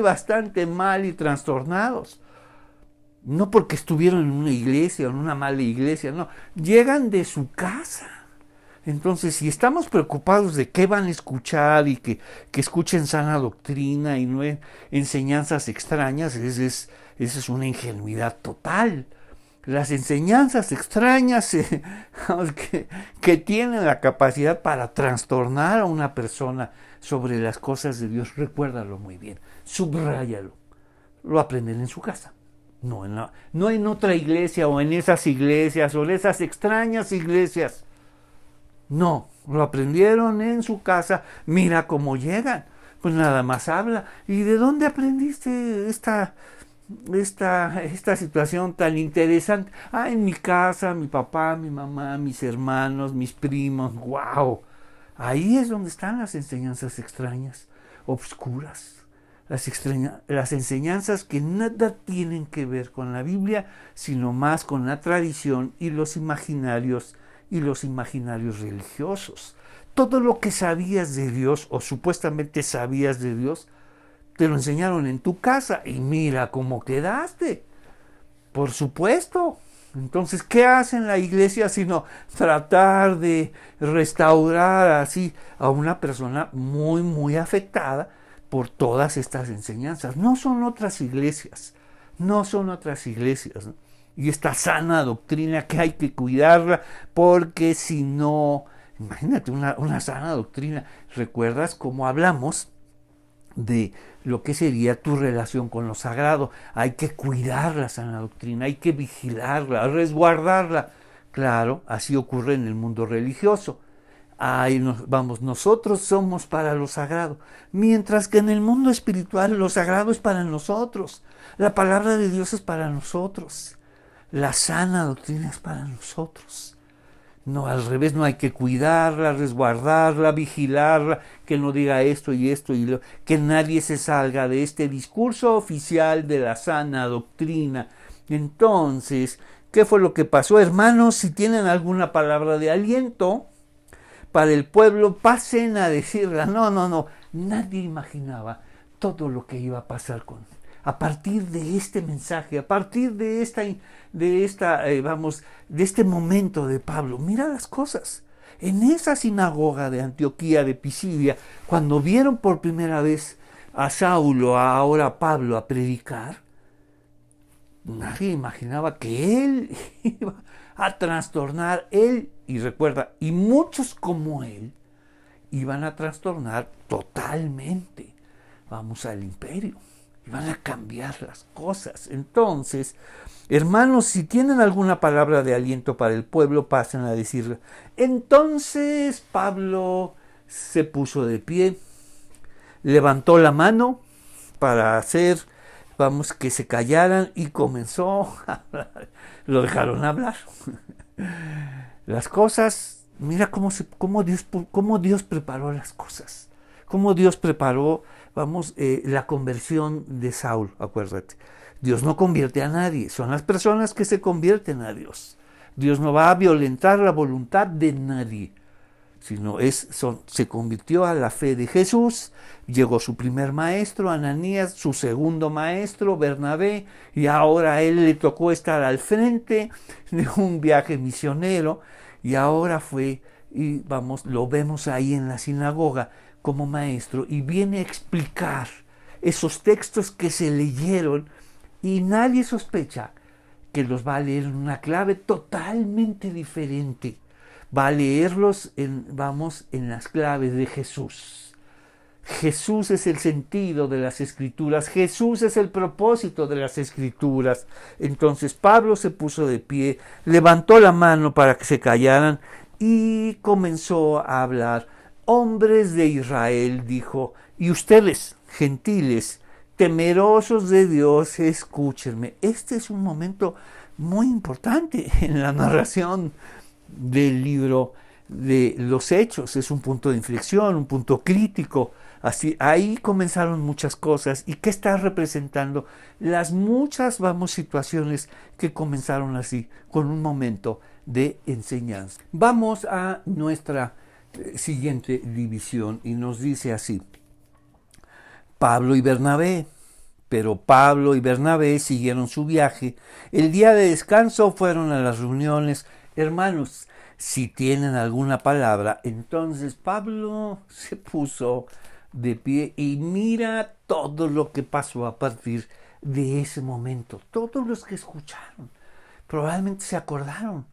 mal y trastornados. No porque estuvieron en una iglesia o en una mala iglesia, no, llegan de su casa. Entonces, si estamos preocupados de qué van a escuchar y que escuchen sana doctrina y no enseñanzas extrañas, esa es una ingenuidad total. Las enseñanzas extrañas que tienen la capacidad para trastornar a una persona sobre las cosas de Dios, recuérdalo muy bien, subráyalo, lo aprenden en su casa, no en otra iglesia o en esas iglesias o en esas extrañas iglesias. No, lo aprendieron en su casa. Mira cómo llegan. Pues nada más habla. ¿Y de dónde aprendiste esta situación tan interesante? En mi casa, mi papá, mi mamá, mis hermanos, mis primos. ¡Wow! Ahí es donde están las enseñanzas extrañas, obscuras. Las enseñanzas que nada tienen que ver con la Biblia, sino más con la tradición y los imaginarios religiosos. Todo lo que sabías de Dios o supuestamente sabías de Dios, te lo enseñaron en tu casa y mira cómo quedaste. Por supuesto. Entonces, ¿qué hace la iglesia sino tratar de restaurar así a una persona muy, muy afectada por todas estas enseñanzas? No son otras iglesias, ¿no? Y esta sana doctrina que hay que cuidarla, porque si no, imagínate una sana doctrina. ¿Recuerdas cómo hablamos de lo que sería tu relación con lo sagrado? Hay que cuidar la sana doctrina, hay que vigilarla, resguardarla. Claro, así ocurre en el mundo religioso. Nosotros somos para lo sagrado, mientras que en el mundo espiritual lo sagrado es para nosotros, la palabra de Dios es para nosotros. La sana doctrina es para nosotros. No, al revés, no hay que cuidarla, resguardarla, vigilarla, que no diga esto y que nadie se salga de este discurso oficial de la sana doctrina. Entonces, ¿Qué fue lo que pasó? Hermanos, si tienen alguna palabra de aliento para el pueblo, pasen a decirla. No. Nadie imaginaba todo lo que iba a pasar a partir de este mensaje, a partir de este momento de Pablo. Mira las cosas. En esa sinagoga de Antioquía de Pisidia, cuando vieron por primera vez a Saulo, ahora a Pablo, a predicar, nadie imaginaba que él iba a trastornar, y recuerda, y muchos como él, iban a trastornar totalmente, al imperio. Iban a cambiar las cosas. Entonces, hermanos, si tienen alguna palabra de aliento para el pueblo, pasen a decirlo. Entonces Pablo se puso de pie, levantó la mano para hacer, que se callaran, y comenzó a hablar. Lo dejaron hablar. Las cosas, mira cómo Dios preparó las cosas. Cómo Dios preparó, la conversión de Saúl, acuérdate. Dios no convierte a nadie, son las personas que se convierten a Dios. Dios no va a violentar la voluntad de nadie, sino se convirtió a la fe de Jesús. Llegó su primer maestro, Ananías, su segundo maestro, Bernabé, y ahora a él le tocó estar al frente de un viaje misionero, y ahora lo vemos ahí en la sinagoga como maestro, y viene a explicar esos textos que se leyeron, y nadie sospecha que los va a leer en una clave totalmente diferente. Va a leerlos en las claves de Jesús. Jesús es el sentido de las Escrituras, Jesús es el propósito de las Escrituras. Entonces Pablo se puso de pie, levantó la mano para que se callaran y comenzó a hablar. Hombres de Israel, dijo, y ustedes, gentiles, temerosos de Dios, escúchenme. Este es un momento muy importante en la narración del libro de los Hechos. Es un punto de inflexión, un punto crítico. Ahí comenzaron muchas cosas. ¿Y qué está representando? Las muchas, situaciones que comenzaron así, con un momento de enseñanza. Vamos a nuestra siguiente división, y nos dice así: Pablo y Bernabé. Pero Pablo y Bernabé siguieron su viaje. El día de descanso fueron a las reuniones. Hermanos, si tienen alguna palabra, entonces Pablo se puso de pie, y mira todo lo que pasó a partir de ese momento. Todos los que escucharon probablemente se acordaron.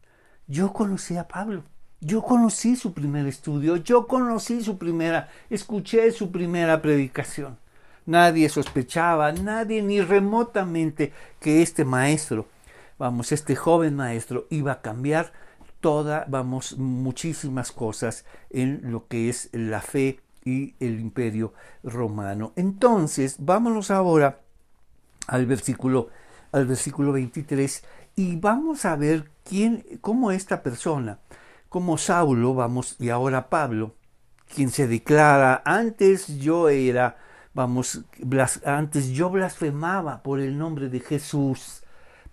Yo conocí a Pablo. Yo conocí su primer estudio, escuché su primera predicación. Nadie sospechaba, nadie ni remotamente, que este maestro, este joven maestro, iba a cambiar muchísimas cosas en lo que es la fe y el imperio romano. Entonces, vámonos ahora al versículo 23, y vamos a ver cómo esta persona, como Saulo, y ahora Pablo, quien se declara: antes yo blasfemaba por el nombre de Jesús,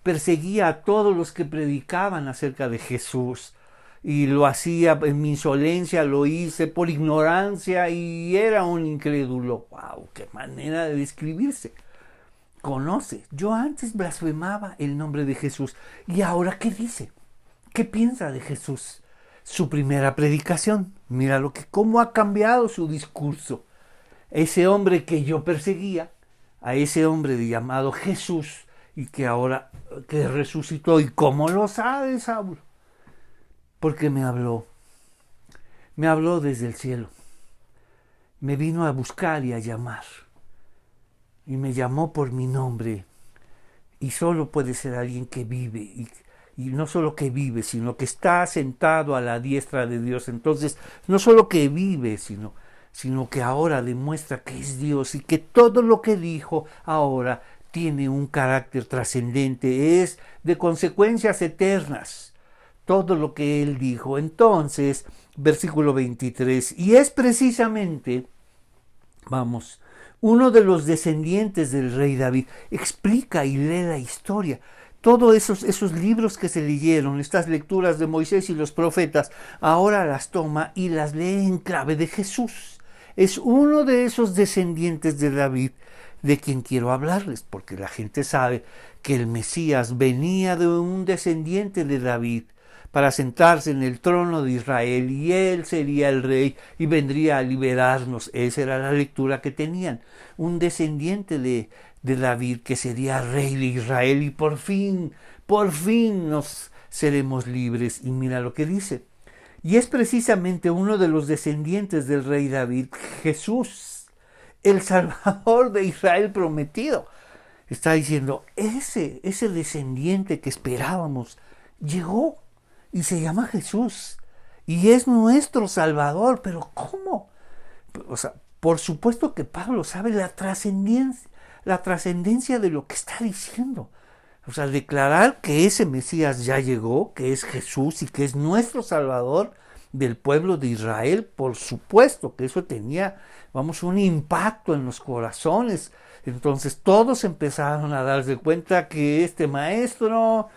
perseguía a todos los que predicaban acerca de Jesús, y lo hacía en mi insolencia, lo hice por ignorancia, y era un incrédulo. ¡Wow! ¡Qué manera de describirse! Conoce, yo antes blasfemaba el nombre de Jesús, y ahora ¿qué dice? ¿Qué piensa de Jesús? Su primera predicación, mira cómo ha cambiado su discurso. Ese hombre que yo perseguía, a ese hombre llamado Jesús, y que ahora que resucitó. ¿Y cómo lo sabe, Saulo? Porque me habló desde el cielo, me vino a buscar y a llamar, y me llamó por mi nombre. Y solo puede ser alguien que vive, y no solo que vive, sino que está sentado a la diestra de Dios. Entonces, no solo que vive, sino que ahora demuestra que es Dios, y que todo lo que dijo ahora tiene un carácter trascendente, es de consecuencias eternas, todo lo que él dijo. Entonces, versículo 23, y es precisamente, uno de los descendientes del rey David, explica y lee la historia. Todos esos libros que se leyeron, estas lecturas de Moisés y los profetas, ahora las toma y las lee en clave de Jesús. Es uno de esos descendientes de David de quien quiero hablarles, porque la gente sabe que el Mesías venía de un descendiente de David para sentarse en el trono de Israel, y él sería el rey y vendría a liberarnos. Esa era la lectura que tenían. Un descendiente de David que sería rey de Israel, y por fin nos seremos libres. Y mira lo que dice. Y es precisamente uno de los descendientes del rey David, Jesús, el Salvador de Israel prometido. Está diciendo, ese descendiente que esperábamos llegó y se llama Jesús y es nuestro Salvador. Pero ¿cómo? O sea, por supuesto que Pablo sabe la trascendencia de lo que está diciendo. O sea, declarar que ese Mesías ya llegó, que es Jesús y que es nuestro Salvador del pueblo de Israel, por supuesto que eso tenía, un impacto en los corazones. Entonces todos empezaron a darse cuenta que este maestro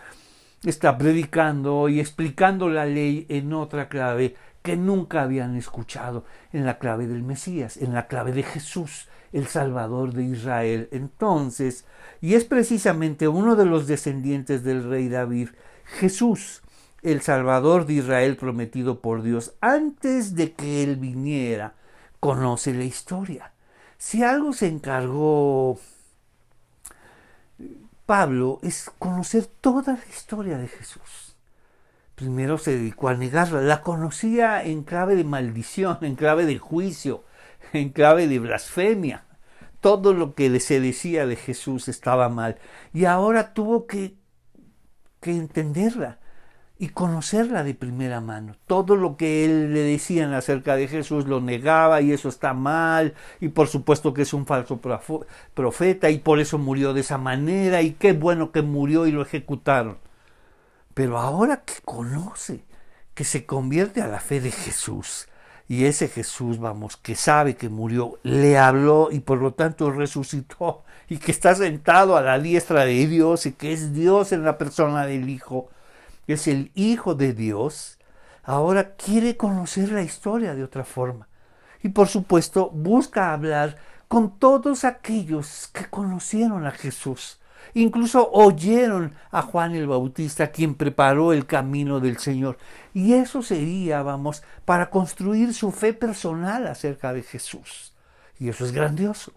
está predicando y explicando la ley en otra clave que nunca habían escuchado, en la clave del Mesías, en la clave de Jesús, el Salvador de Israel. Entonces, y es precisamente uno de los descendientes del rey David, Jesús, el Salvador de Israel prometido por Dios. Antes de que él viniera, conoce la historia. Si algo se encargó Pablo es conocer toda la historia de Jesús. Primero se dedicó a negarla. La conocía en clave de maldición, en clave de juicio, en clave de blasfemia. Todo lo que se decía de Jesús estaba mal. Y ahora tuvo que entenderla y conocerla de primera mano. Todo lo que él le decían acerca de Jesús lo negaba, y eso está mal, y por supuesto que es un falso profeta, y por eso murió de esa manera, y qué bueno que murió y lo ejecutaron. Pero ahora que conoce, que se convierte a la fe de Jesús, y ese Jesús, que sabe que murió, le habló y por lo tanto resucitó, y que está sentado a la diestra de Dios, y que es Dios en la persona del Hijo, es el Hijo de Dios, ahora quiere conocer la historia de otra forma. Y por supuesto busca hablar con todos aquellos que conocieron a Jesús. Incluso oyeron a Juan el Bautista, quien preparó el camino del Señor. Y eso sería, para construir su fe personal acerca de Jesús. Y eso es grandioso,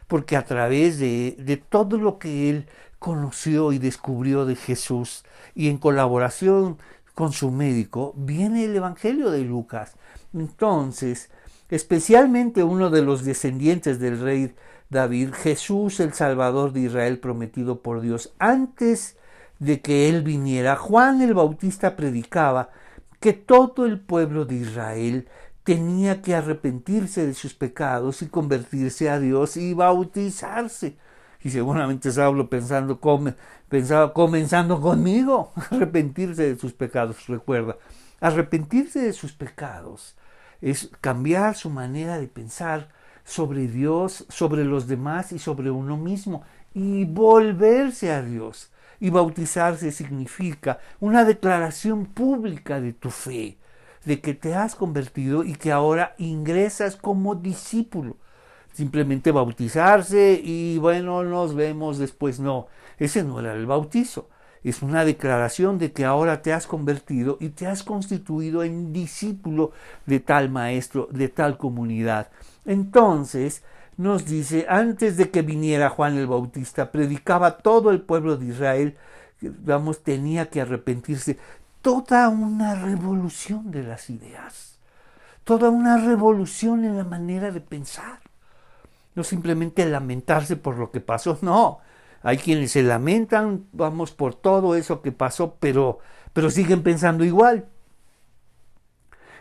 porque a través de todo lo que él conoció y descubrió de Jesús, y en colaboración con su médico, viene el Evangelio de Lucas. Entonces, especialmente uno de los descendientes del rey David, Jesús, el Salvador de Israel prometido por Dios. Antes de que él viniera, Juan el Bautista predicaba que todo el pueblo de Israel tenía que arrepentirse de sus pecados y convertirse a Dios y bautizarse. Y seguramente Saulo pensaba comenzando conmigo, arrepentirse de sus pecados. Recuerda, arrepentirse de sus pecados es cambiar su manera de pensar sobre Dios, sobre los demás y sobre uno mismo, y volverse a Dios. Y bautizarse significa una declaración pública de tu fe, de que te has convertido y que ahora ingresas como discípulo. Simplemente bautizarse y nos vemos después, no, ese no era el bautizo. Es una declaración de que ahora te has convertido y te has constituido en discípulo de tal maestro, de tal comunidad. Entonces nos dice, antes de que viniera Juan el Bautista, predicaba todo el pueblo de Israel, tenía que arrepentirse. Toda una revolución de las ideas, toda una revolución en la manera de pensar. No simplemente lamentarse por lo que pasó, no. Hay quienes se lamentan, por todo eso que pasó, pero siguen pensando igual.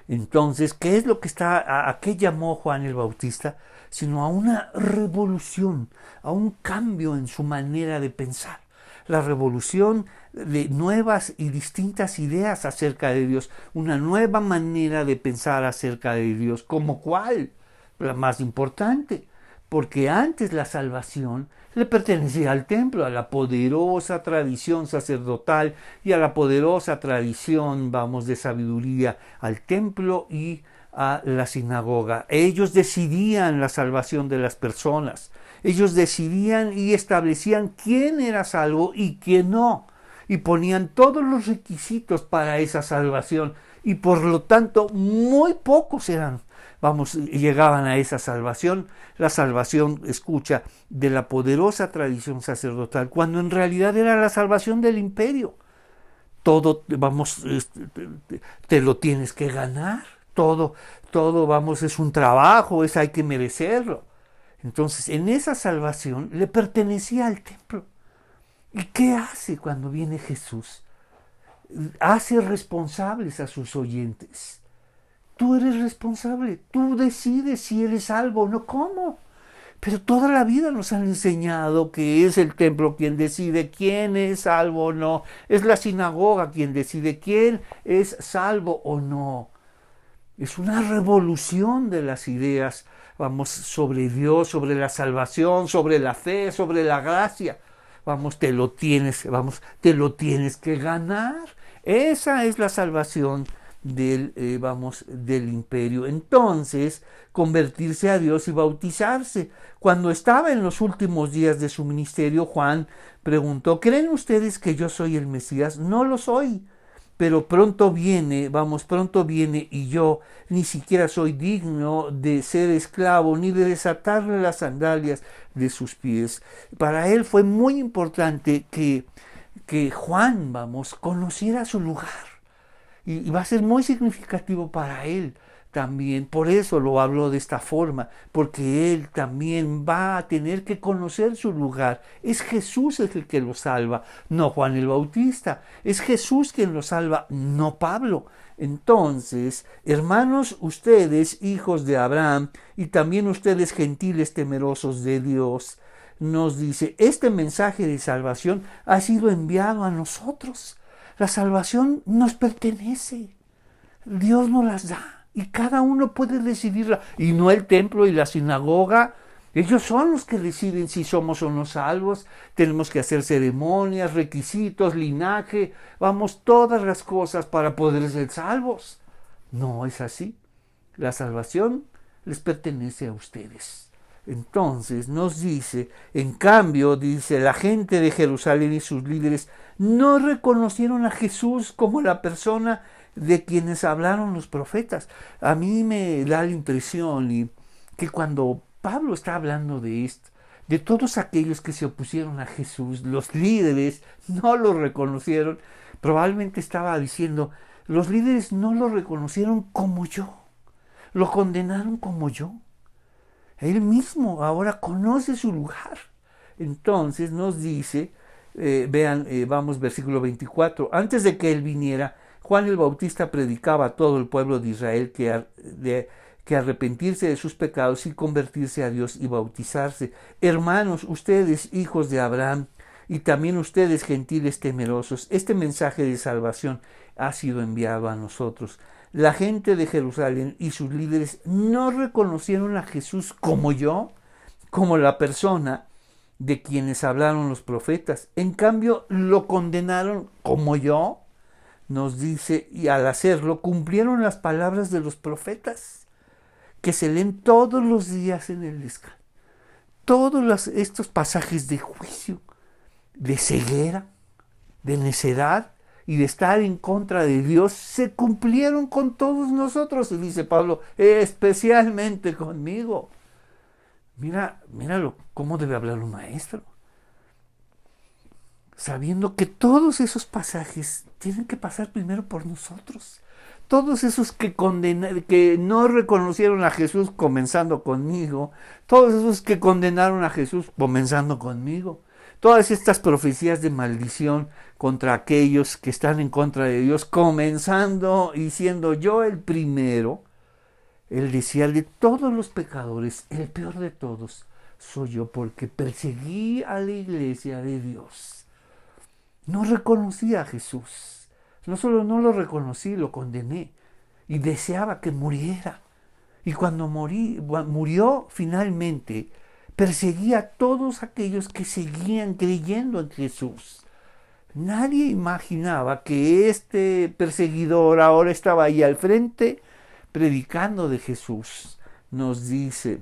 Entonces, ¿qué es lo que a qué llamó Juan el Bautista? Sino a una revolución, a un cambio en su manera de pensar. La revolución de nuevas y distintas ideas acerca de Dios, una nueva manera de pensar acerca de Dios. ¿Como cuál? La más importante. porque antes la salvación le pertenecía al templo, a la poderosa tradición sacerdotal y a la poderosa tradición, de sabiduría, al templo y a la sinagoga. Ellos decidían la salvación de las personas. Ellos decidían y establecían quién era salvo y quién no. Y ponían todos los requisitos para esa salvación. Y por lo tanto, muy pocos llegaban a esa salvación. La salvación, escucha, de la poderosa tradición sacerdotal, cuando en realidad era la salvación del imperio. Todo, te lo tienes que ganar. Todo, es un trabajo, hay que merecerlo. Entonces, en esa salvación le pertenecía al templo. ¿Y qué hace cuando viene Jesús? Hace responsables a sus oyentes. Tú eres responsable, tú decides si eres salvo o no. ¿Cómo? Pero toda la vida nos han enseñado que es el templo quien decide quién es salvo o no. Es la sinagoga quien decide quién es salvo o no. Es una revolución de las ideas, sobre Dios, sobre la salvación, sobre la fe, sobre la gracia. Te lo tienes que ganar. Esa es la salvación del imperio. Entonces, convertirse a Dios y bautizarse. Cuando estaba en los últimos días de su ministerio, Juan preguntó: ¿creen ustedes que yo soy el Mesías? No lo soy, pero pronto viene y yo ni siquiera soy digno de ser esclavo ni de desatarle las sandalias de sus pies. Para él fue muy importante que Juan, conociera su lugar. Y va a ser muy significativo para él también. Por eso lo habló de esta forma, porque él también va a tener que conocer su lugar. Es Jesús el que lo salva, no Juan el Bautista. Es Jesús quien lo salva, no Pablo. Entonces, hermanos, ustedes, hijos de Abraham, y también ustedes, gentiles temerosos de Dios, nos dice, este mensaje de salvación ha sido enviado a nosotros. La salvación nos pertenece. Dios nos las da y cada uno puede decidirla. Y no el templo y la sinagoga. Ellos son los que deciden si somos o no salvos. Tenemos que hacer ceremonias, requisitos, linaje. Todas las cosas para poder ser salvos. No es así. La salvación les pertenece a ustedes. Entonces nos dice, en cambio, dice, la gente de Jerusalén y sus líderes no reconocieron a Jesús como la persona de quienes hablaron los profetas. A mí me da la impresión que cuando Pablo está hablando de esto, de todos aquellos que se opusieron a Jesús, los líderes no lo reconocieron, probablemente estaba diciendo, los líderes no lo reconocieron como yo, lo condenaron como yo. Él mismo ahora conoce su lugar. Entonces nos dice, versículo 24, antes de que él viniera, Juan el Bautista predicaba a todo el pueblo de Israel que arrepentirse de sus pecados y convertirse a Dios y bautizarse. Hermanos, ustedes, hijos de Abraham, y también ustedes, gentiles temerosos, este mensaje de salvación ha sido enviado a nosotros. La gente de Jerusalén y sus líderes no reconocieron a Jesús como yo, como la persona de quienes hablaron los profetas. En cambio, lo condenaron como yo, nos dice, y al hacerlo cumplieron las palabras de los profetas, que se leen todos los días en el descanso. Todos estos pasajes de juicio, de ceguera, de necedad, y de estar en contra de Dios, se cumplieron con todos nosotros. Y dice Pablo, especialmente conmigo. Míralo, cómo debe hablar un maestro. Sabiendo que todos esos pasajes tienen que pasar primero por nosotros. Todos esos que no reconocieron a Jesús comenzando conmigo. Todos esos que condenaron a Jesús comenzando conmigo. Todas estas profecías de maldición contra aquellos que están en contra de Dios, comenzando y siendo yo el primero, él decía, de todos los pecadores, el peor de todos soy yo, porque perseguí a la iglesia de Dios. No reconocí a Jesús. No solo no lo reconocí, lo condené y deseaba que muriera. Y cuando murió finalmente, perseguía a todos aquellos que seguían creyendo en Jesús. Nadie imaginaba que este perseguidor ahora estaba ahí al frente predicando de Jesús. Nos dice: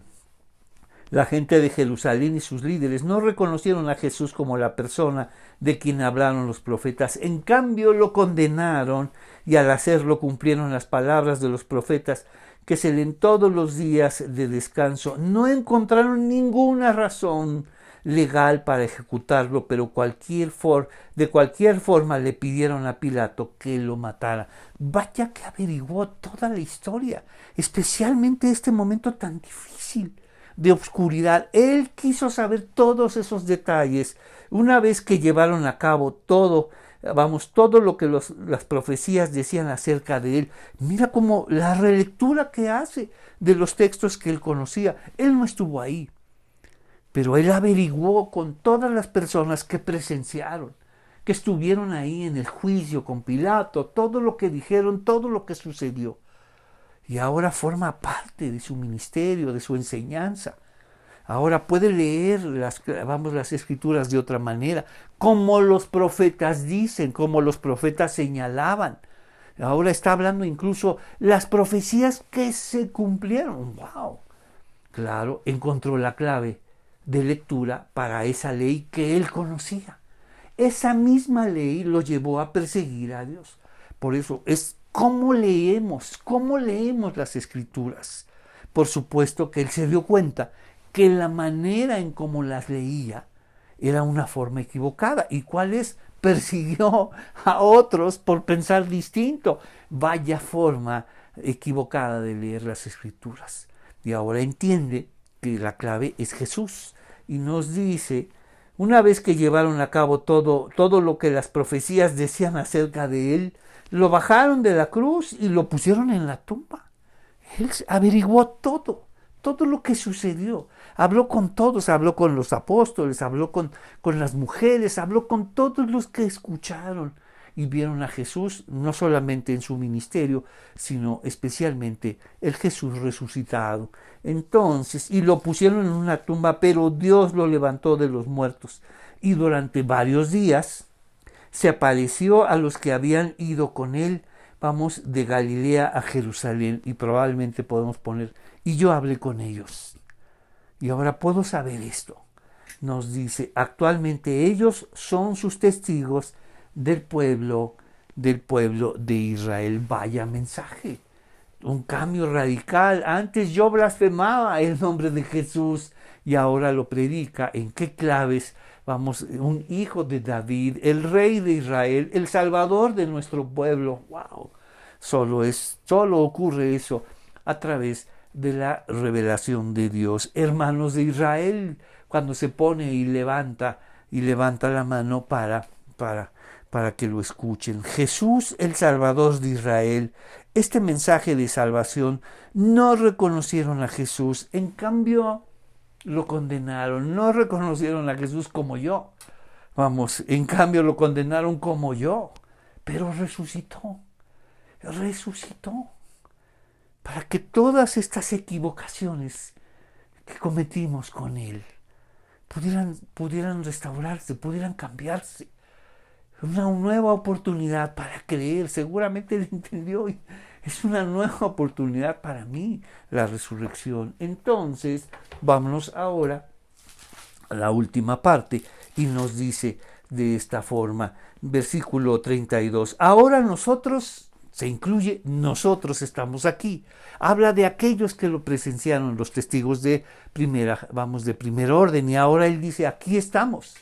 la gente de Jerusalén y sus líderes no reconocieron a Jesús como la persona de quien hablaron los profetas. En cambio, lo condenaron y al hacerlo cumplieron las palabras de los profetas que se leen todos los días de descanso. No encontraron ninguna razón legal para ejecutarlo, pero de cualquier forma le pidieron a Pilato que lo matara. Vaya que averiguó toda la historia, especialmente este momento tan difícil de oscuridad. Él quiso saber todos esos detalles. Una vez que llevaron a cabo todo lo que las profecías decían acerca de él, mira cómo la relectura que hace de los textos que él conocía. Él no estuvo ahí, pero él averiguó con todas las personas que presenciaron, que estuvieron ahí en el juicio con Pilato, todo lo que dijeron, todo lo que sucedió. Y ahora forma parte de su ministerio, de su enseñanza. Ahora puede leer las escrituras de otra manera, como los profetas dicen, como los profetas señalaban. Ahora está hablando incluso las profecías que se cumplieron. ¡Wow! Claro, encontró la clave de lectura para esa ley que él conocía. Esa misma ley lo llevó a perseguir a Dios. Por eso es cómo leemos las escrituras. Por supuesto que él se dio cuenta que la manera en cómo las leía era una forma equivocada. ¿Y cuál es? Persiguió a otros por pensar distinto. Vaya forma equivocada de leer las escrituras. Y ahora entiende que la clave es Jesús. Y nos dice: una vez que llevaron a cabo todo lo que las profecías decían acerca de él, lo bajaron de la cruz y lo pusieron en la tumba. Él averiguó todo lo que sucedió. Habló con todos, habló con los apóstoles, habló con las mujeres, habló con todos los que escucharon y vieron a Jesús, no solamente en su ministerio, sino especialmente el Jesús resucitado. Entonces, y lo pusieron en una tumba, pero Dios lo levantó de los muertos. Y durante varios días se apareció a los que habían ido con él, de Galilea a Jerusalén, y probablemente podemos poner: y yo hablé con ellos. Y ahora puedo saber esto. Nos dice: actualmente ellos son sus testigos del pueblo de Israel. Vaya mensaje, un cambio radical. Antes yo blasfemaba el nombre de Jesús y ahora lo predica. ¿En qué claves? Un hijo de David, el rey de Israel, el salvador de nuestro pueblo. ¡Wow! Solo ocurre eso a través de la revelación de Dios. Hermanos de Israel, cuando se pone y levanta la mano para que lo escuchen. Jesús, el Salvador de Israel. Este mensaje de salvación, no reconocieron a Jesús, en cambio lo condenaron. No reconocieron a Jesús como yo. En cambio lo condenaron como yo. Pero resucitó. Para que todas estas equivocaciones que cometimos con él pudieran restaurarse, pudieran cambiarse. Una nueva oportunidad para creer. Seguramente él entendió. Es una nueva oportunidad para mí, la resurrección. Entonces, vámonos ahora a la última parte y nos dice de esta forma, versículo 32. Ahora nosotros, se incluye, nosotros estamos aquí. Habla de aquellos que lo presenciaron, los testigos de primer orden. Y ahora él dice: aquí estamos.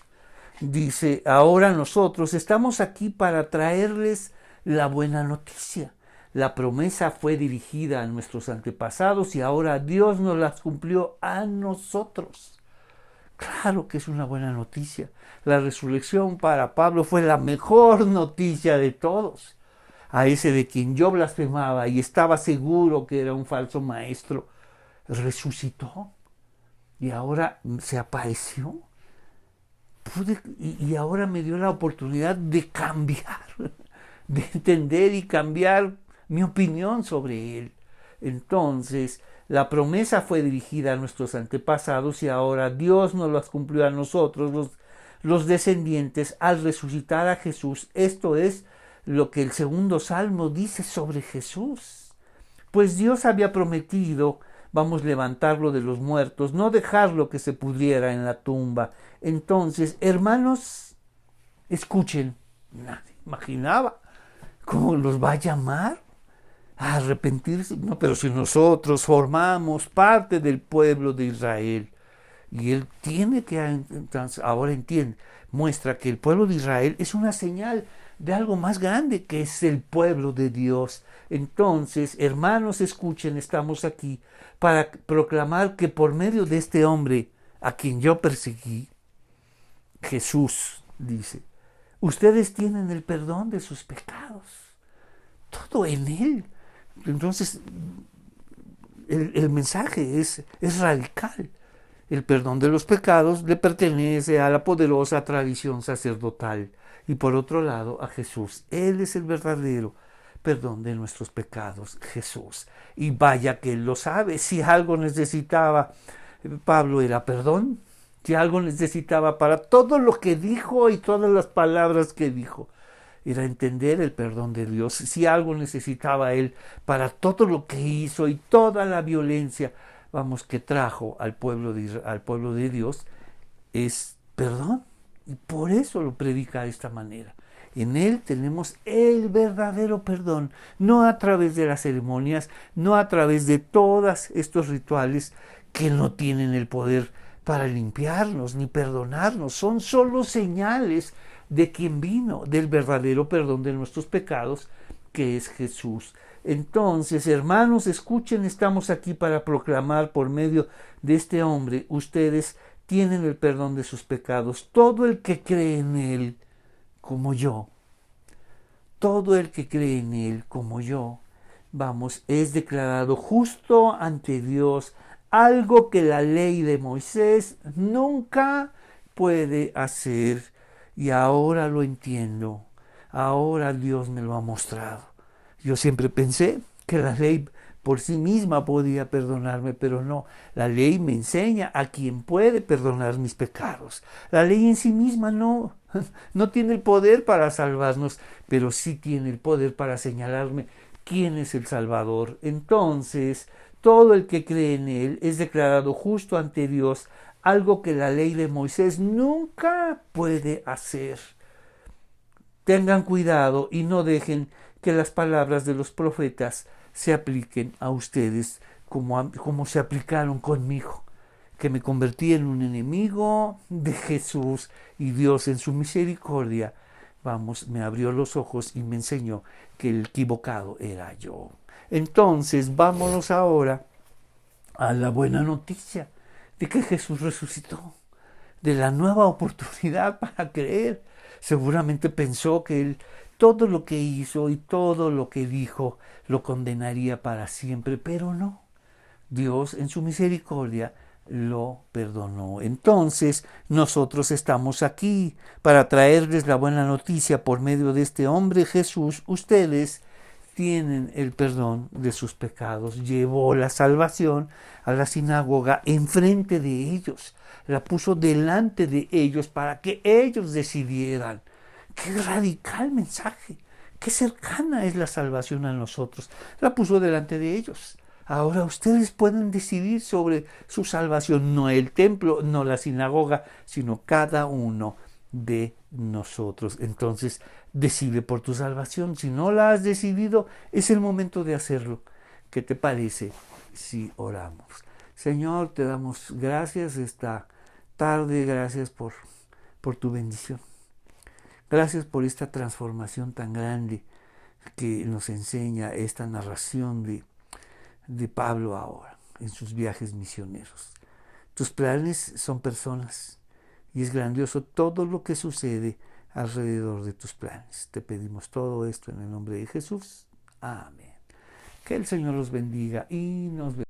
Dice: ahora nosotros estamos aquí para traerles la buena noticia. La promesa fue dirigida a nuestros antepasados y ahora Dios nos las cumplió a nosotros. Claro que es una buena noticia. La resurrección para Pablo fue la mejor noticia de todos. A ese de quien yo blasfemaba y estaba seguro que era un falso maestro, resucitó y ahora se apareció. Y ahora me dio la oportunidad de cambiar, de entender y cambiar mi opinión sobre él. Entonces, La promesa fue dirigida a nuestros antepasados y ahora Dios nos las cumplió a nosotros, los descendientes, al resucitar a Jesús. Esto es lo que el segundo salmo dice sobre Jesús. Pues Dios había prometido, vamos, levantarlo de los muertos, no dejarlo que se pudriera en la tumba. Entonces, hermanos, escuchen, nadie imaginaba cómo los va a llamar a arrepentirse. No, pero si nosotros formamos parte del pueblo de Israel, y él tiene que, entonces, ahora entiende, muestra que el pueblo de Israel es una señal de algo más grande, que es el pueblo de Dios. Entonces, hermanos, escuchen, estamos aquí para proclamar que por medio de este hombre a quien yo perseguí, Jesús, dice, ustedes tienen el perdón de sus pecados. Todo en él. Entonces, el mensaje es radical. El perdón de los pecados le pertenece a la poderosa tradición sacerdotal y por otro lado a Jesús. Él es el verdadero perdón de nuestros pecados, Jesús. Y vaya que él lo sabe. Si algo necesitaba Pablo era perdón. Si algo necesitaba para todo lo que dijo y todas las palabras que dijo, era entender el perdón de Dios. Si algo necesitaba él para todo lo que hizo y toda la violencia, vamos, que trajo al pueblo de Dios, es perdón. Y por eso lo predica de esta manera. En él tenemos el verdadero perdón, no a través de las ceremonias, no a través de todos estos rituales que no tienen el poder para limpiarnos ni perdonarnos. Son solo señales de quien vino, del verdadero perdón de nuestros pecados, que es Jesús. Entonces, hermanos, escuchen, estamos aquí para proclamar por medio de este hombre, ustedes tienen el perdón de sus pecados. Todo el que cree en él, como yo, todo el que cree en él, como yo, vamos, es declarado justo ante Dios, algo que la ley de Moisés nunca puede hacer. Y ahora lo entiendo, ahora Dios me lo ha mostrado. Yo siempre pensé que la ley por sí misma podía perdonarme, pero no. La ley me enseña a quien puede perdonar mis pecados. La ley en sí misma no tiene el poder para salvarnos, pero sí tiene el poder para señalarme quién es el Salvador. Entonces, todo el que cree en él es declarado justo ante Dios, algo que la ley de Moisés nunca puede hacer. Tengan cuidado y no dejen que las palabras de los profetas se apliquen a ustedes como se aplicaron conmigo, que me convertí en un enemigo de Jesús y Dios en su misericordia, vamos, me abrió los ojos y me enseñó que el equivocado era yo. Entonces, vámonos ahora a la buena noticia de que Jesús resucitó, de la nueva oportunidad para creer. Seguramente pensó que él todo lo que hizo y todo lo que dijo lo condenaría para siempre, pero no. Dios en su misericordia lo perdonó. Entonces nosotros estamos aquí para traerles la buena noticia por medio de este hombre Jesús. Ustedes tienen el perdón de sus pecados. Llevó la salvación a la sinagoga enfrente de ellos. La puso delante de ellos para que ellos decidieran. ¡Qué radical mensaje! ¡Qué cercana es la salvación a nosotros! La puso delante de ellos. Ahora ustedes pueden decidir sobre su salvación, no el templo, no la sinagoga, sino cada uno de nosotros. Entonces, decide por tu salvación. Si no la has decidido, es el momento de hacerlo. ¿Qué te parece si oramos? Señor, te damos gracias esta tarde, gracias por tu bendición. Gracias por esta transformación tan grande que nos enseña esta narración de Pablo ahora en sus viajes misioneros. Tus planes son personas y es grandioso todo lo que sucede alrededor de tus planes. Te pedimos todo esto en el nombre de Jesús. Amén. Que el Señor los bendiga y nos bendiga.